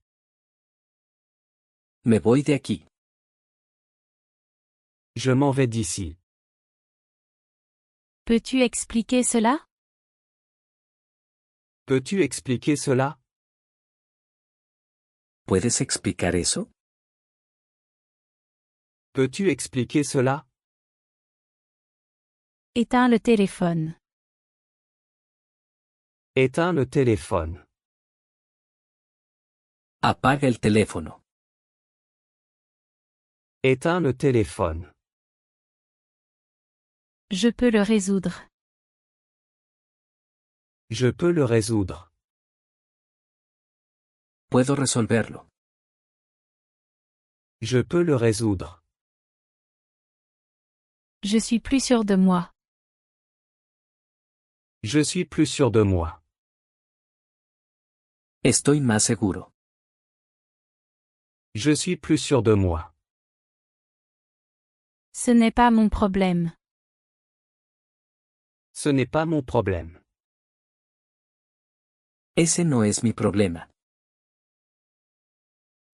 Me voy de aquí. Je m'en vais d'ici. Peux-tu expliquer cela? Peux-tu expliquer cela? ¿Puedes explicar eso? Peux-tu expliquer cela? Éteins le téléphone. Éteins le téléphone. Apaga el teléfono. Éteins le téléphone. Je peux le résoudre. Je peux le résoudre. Puedo resolverlo. Je peux le résoudre. Je suis plus sûr de moi. Je suis plus sûr de moi. Estoy más seguro. Je suis plus sûr de moi. Ce n'est pas mon problème. Ce n'est pas mon problème. Ese no es mi problema.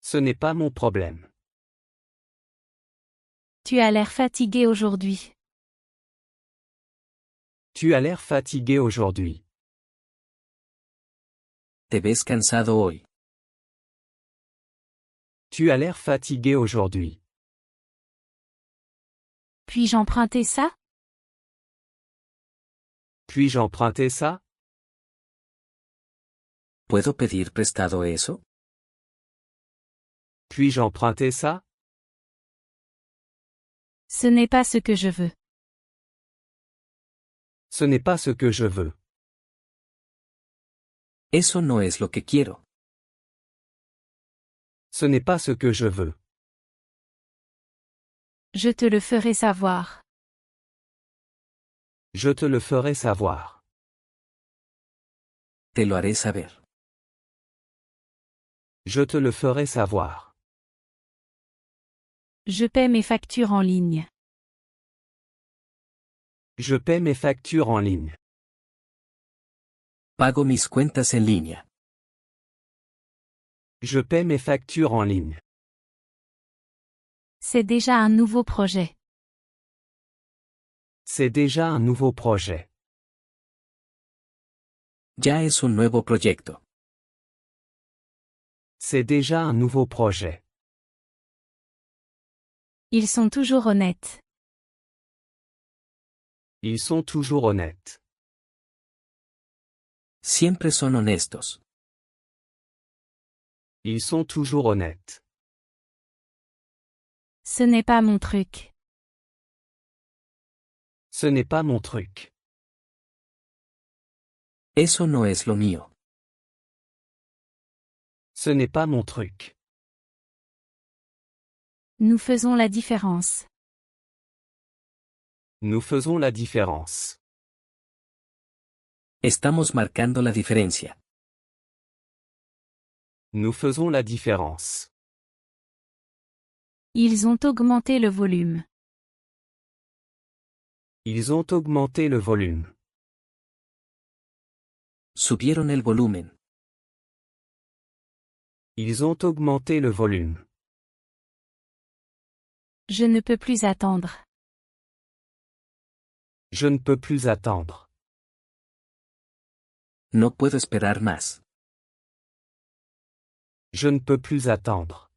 Ce n'est pas mon problème. Tu as l'air fatigué aujourd'hui. Tu as l'air fatigué aujourd'hui. Te ves cansado hoy. Tu as l'air fatigué aujourd'hui. Puis-je emprunter ça? Puis-je emprunter ça? ¿Puedo pedir prestado eso? Puis-je emprunter ça? Ce n'est pas ce que je veux. Ce n'est pas ce que je veux. Eso no es lo que quiero. Ce n'est pas ce que je veux. Je te le ferai savoir. Je te le ferai savoir. Te lo haré saber. Je te le ferai savoir. Je paie mes factures en ligne. Je paie mes factures en ligne. Pago mis cuentas en línea. Je paie mes factures en ligne. C'est déjà un nouveau projet. C'est déjà un nouveau projet. Ya es un nuevo proyecto. C'est déjà un nouveau projet. Ils sont toujours honnêtes. Ils sont toujours honnêtes. Siempre son honestos. Ils sont toujours honnêtes. Ce n'est pas mon truc. Ce n'est pas mon truc. Eso no es lo mío. Ce n'est pas mon truc. Nous faisons la différence. Nous faisons la différence. Estamos marcando la diferencia. Nous faisons la différence. Ils ont augmenté le volume. Ils ont augmenté le volume. Subieron el volumen. Ils ont augmenté le volume. Je ne peux plus attendre. Je ne peux plus attendre. No puedo esperar más. Je ne peux plus attendre.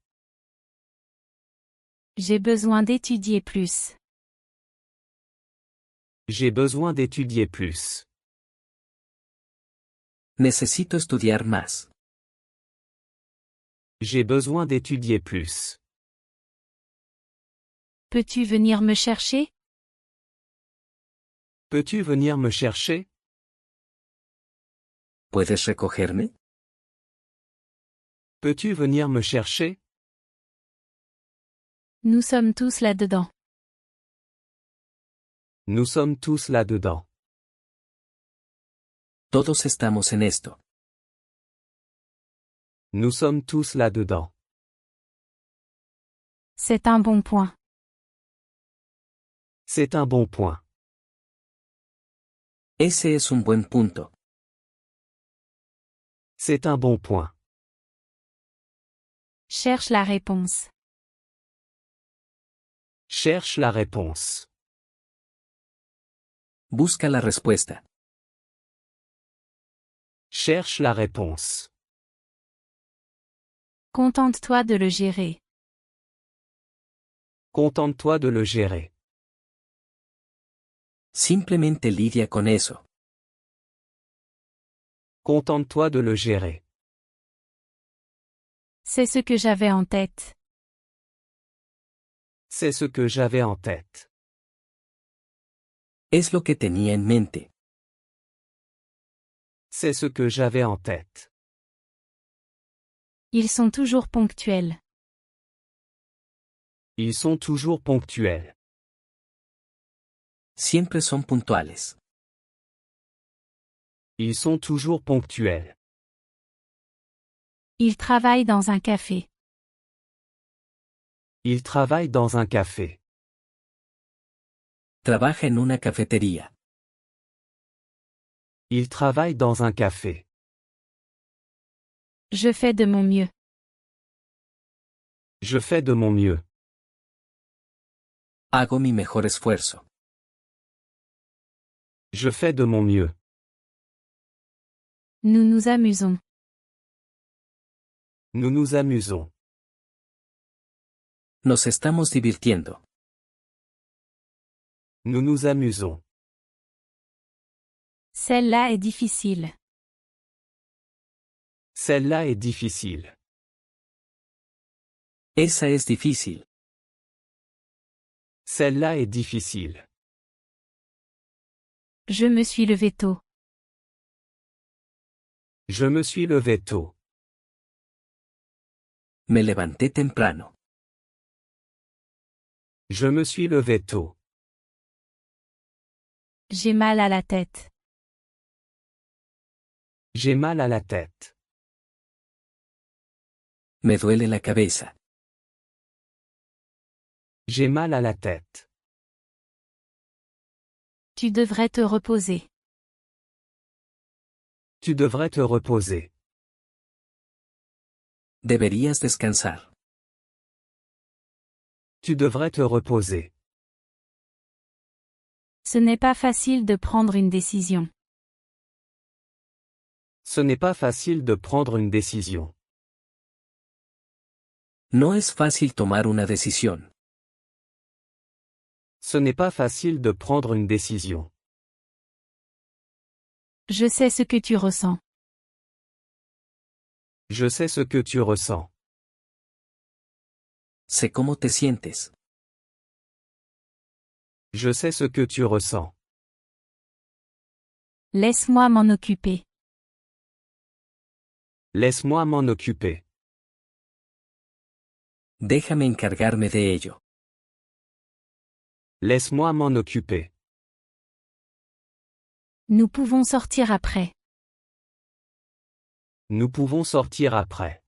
J'ai besoin d'étudier plus. J'ai besoin d'étudier plus. Necesito estudiar más. J'ai besoin d'étudier plus. Peux-tu venir me chercher? Peux-tu venir me chercher? ¿Puedes recogerme? Peux-tu venir me chercher? Nous sommes tous là-dedans. Nous sommes tous là-dedans. Todos estamos en esto. Nous sommes tous là-dedans. C'est un bon point. C'est un bon point. Ese es un buen punto. C'est un bon point. Cherche la réponse. Cherche la réponse. Busca la respuesta. Cherche la réponse. Contente-toi de le gérer. Contente-toi de le gérer. Simplemente lidia con eso. Contente-toi de le gérer. C'est ce que j'avais en tête. C'est ce que j'avais en tête. Es lo que tenía en mente. C'est ce que j'avais en tête. Ils sont toujours ponctuels. Ils sont toujours ponctuels. Siempre son puntuales. Ils sont toujours ponctuels. Ils travaillent dans un café. Ils travaillent dans un café. Trabaja en una cafetería. Ils travaillent dans un café. Je fais de mon mieux. Je fais de mon mieux. Hago mi mejor esfuerzo. Je fais de mon mieux. Nous nous amusons. Nous nous amusons. Nos estamos divirtiendo. Nous nous amusons. Celle-là est difficile. Celle-là est difficile. Esa es difícil. Celle-là est difficile. Je me suis levé tôt. Je me suis levé tôt. Me levanté temprano. Je me suis levé tôt. J'ai mal à la tête. J'ai mal à la tête. Me duele la cabeza. J'ai mal à la tête. Tu devrais te reposer. Tu devrais te reposer. Deberías descansar. Tu devrais te reposer. Ce n'est pas facile de prendre une décision. Ce n'est pas facile de prendre une décision. No es fácil tomar una decisión. Ce n'est pas facile de prendre une décision. Je sais ce que tu ressens. Je sais ce que tu ressens. Sé cómo te sientes. Je sais ce que tu ressens. Laisse-moi m'en occuper. Laisse-moi m'en occuper. Déjame encargarme de ello. Laisse-moi m'en occuper. Nous pouvons sortir après. Nous pouvons sortir après.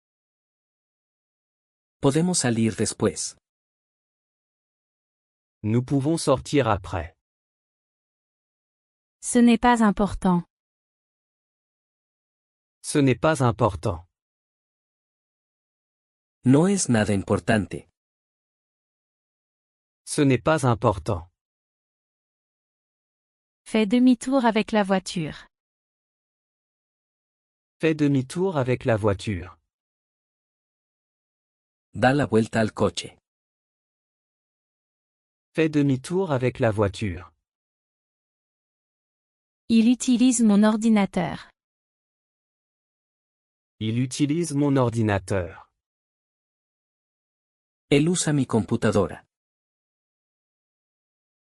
Podemos salir después. Nous pouvons sortir après. Ce n'est pas important. Ce n'est pas important. No es nada importante. Ce n'est pas important. Fais demi-tour avec la voiture. Fais demi-tour avec la voiture. Da la vuelta al coche. Fais demi-tour avec la voiture. Il utilise mon ordinateur. Il utilise mon ordinateur. Él usa mi computadora.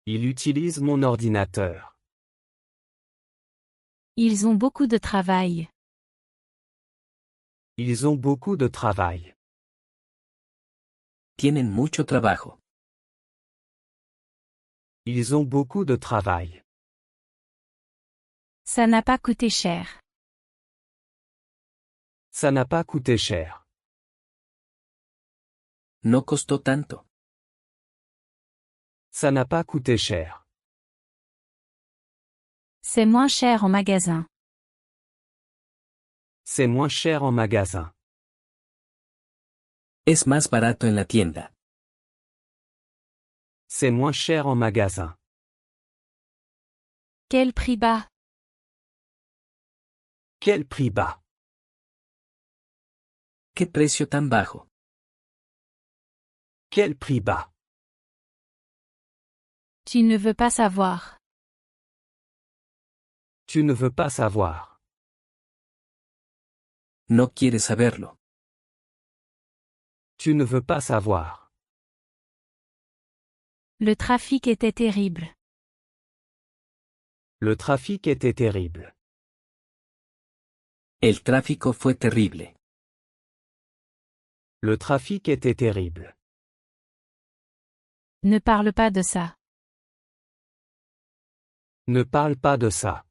Il utilise mon ordinateur. Ils ont beaucoup de travail. Ils ont beaucoup de travail. Tienen mucho trabajo. Ils ont beaucoup de travail. Ça n'a pas coûté cher. Ça n'a pas coûté cher. No costó tanto. Ça n'a pas coûté cher. C'est moins cher en magasin. C'est moins cher en magasin. Es más barato en la tienda. C'est moins cher en magasin. Quel prix bas. Quel prix bas. ¿Qué precio tan bajo? Quel prix bas. Tu ne veux pas savoir. Tu ne veux pas savoir. No quieres saberlo. Tu ne veux pas savoir. Le trafic était terrible. Le trafic était terrible. El tráfico fue terrible. Le trafic était terrible. Ne parle pas de ça. Ne parle pas de ça.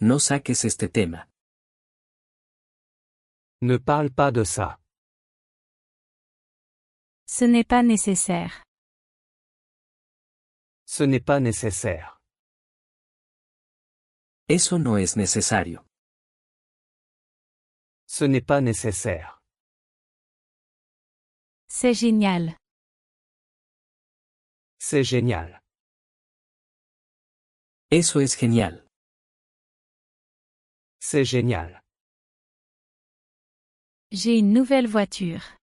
No saques este tema. Ne parle pas de ça. Ce n'est pas nécessaire. Ce n'est pas nécessaire. Eso no es necesario. Ce n'est pas nécessaire. C'est génial. C'est génial. Eso es genial. C'est génial. J'ai une nouvelle voiture.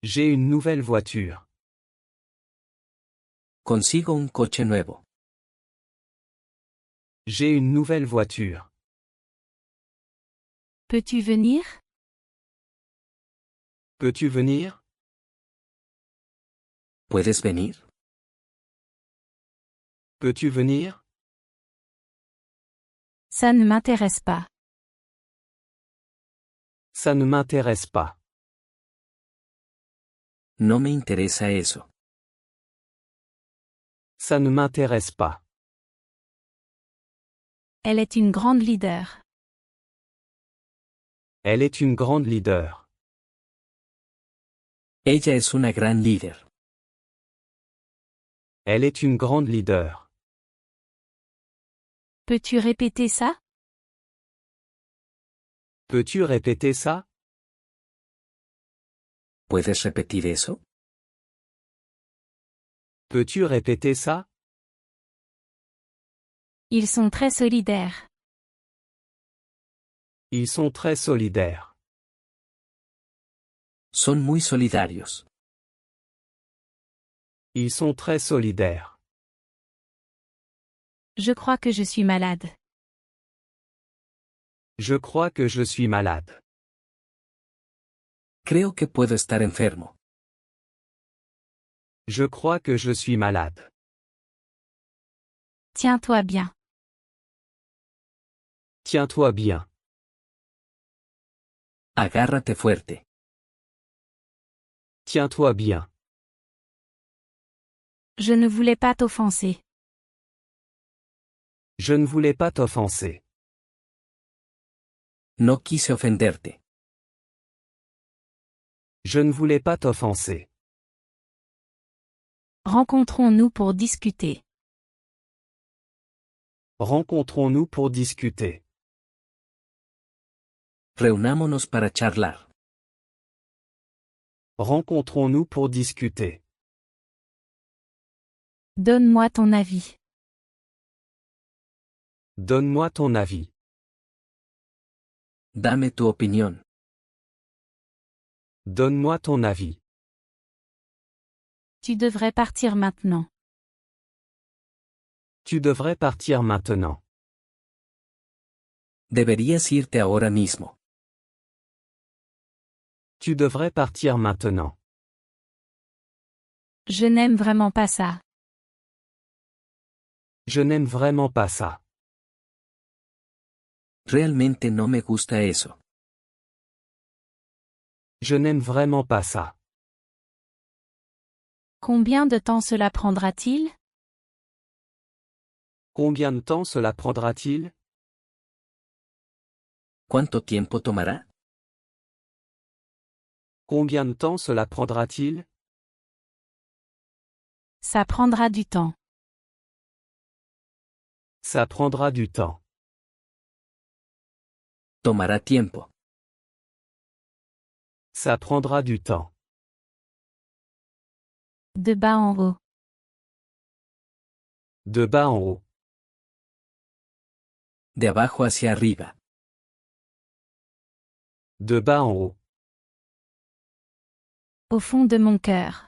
J'ai une nouvelle voiture. Consigo un coche nuevo. J'ai une nouvelle voiture. Peux-tu venir? Peux-tu venir? ¿Puedes venir? Peux-tu venir? Ça ne m'intéresse pas. Ça ne m'intéresse pas. No me interesa eso. Ça ne m'intéresse pas. Elle est une grande leader. Elle est une grande leader. Ella es una gran líder. Elle est une grande leader. Peux-tu répéter ça? Peux-tu répéter ça? ¿Puedes repetir eso? Peux-tu répéter ça? Ils sont très solidaires. Ils sont très solidaires. Son muy solidarios. Ils sont très solidaires. Je crois que je suis malade. Je crois que je suis malade. Creo que puedo estar enfermo. Je crois que je suis malade. Tiens-toi bien. Tiens-toi bien. Agárrate fuerte. Tiens-toi bien. Je ne voulais pas t'offenser. Je ne voulais pas t'offenser. No quise ofenderte. Je ne voulais pas t'offenser. Rencontrons-nous pour discuter. Rencontrons-nous pour discuter. Reunámonos para charlar. Rencontrons-nous pour discuter. Donne-moi ton avis. Donne-moi ton avis. Dame tu opinión. Donne-moi ton avis. Tu devrais partir maintenant. Tu devrais partir maintenant. Deberías irte ahora mismo. Tu devrais partir maintenant. Je n'aime vraiment pas ça. Je n'aime vraiment pas ça. Realmente no me gusta eso. Je n'aime vraiment pas ça. Combien de temps cela prendra-t-il? Combien de temps cela prendra-t-il? ¿Cuánto tiempo tomará? Combien de temps cela prendra-t-il? Ça prendra du temps. Ça prendra du temps. Tomará tiempo. Ça prendra du temps. De bas en haut. De bas en haut. De abajo hacia arriba. De bas en haut. Au fond de mon cœur.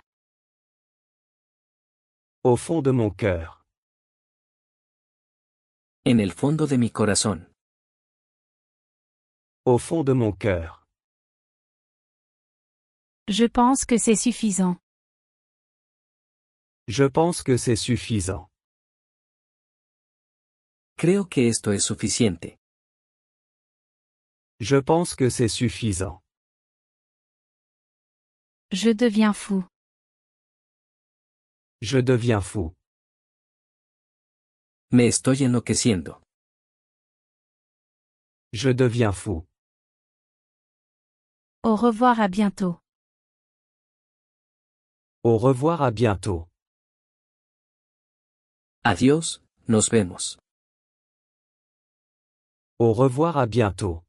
Au fond de mon cœur. En el fondo de mi corazón. Au fond de mon cœur. Je pense que c'est suffisant. Je pense que c'est suffisant. Creo que esto es suficiente. Je pense que c'est suffisant. Je deviens fou. Je deviens fou. Me estoy enloqueciendo. Je deviens fou. Au revoir, à bientôt. Au revoir, à bientôt. Adiós, nos vemos. Au revoir, à bientôt.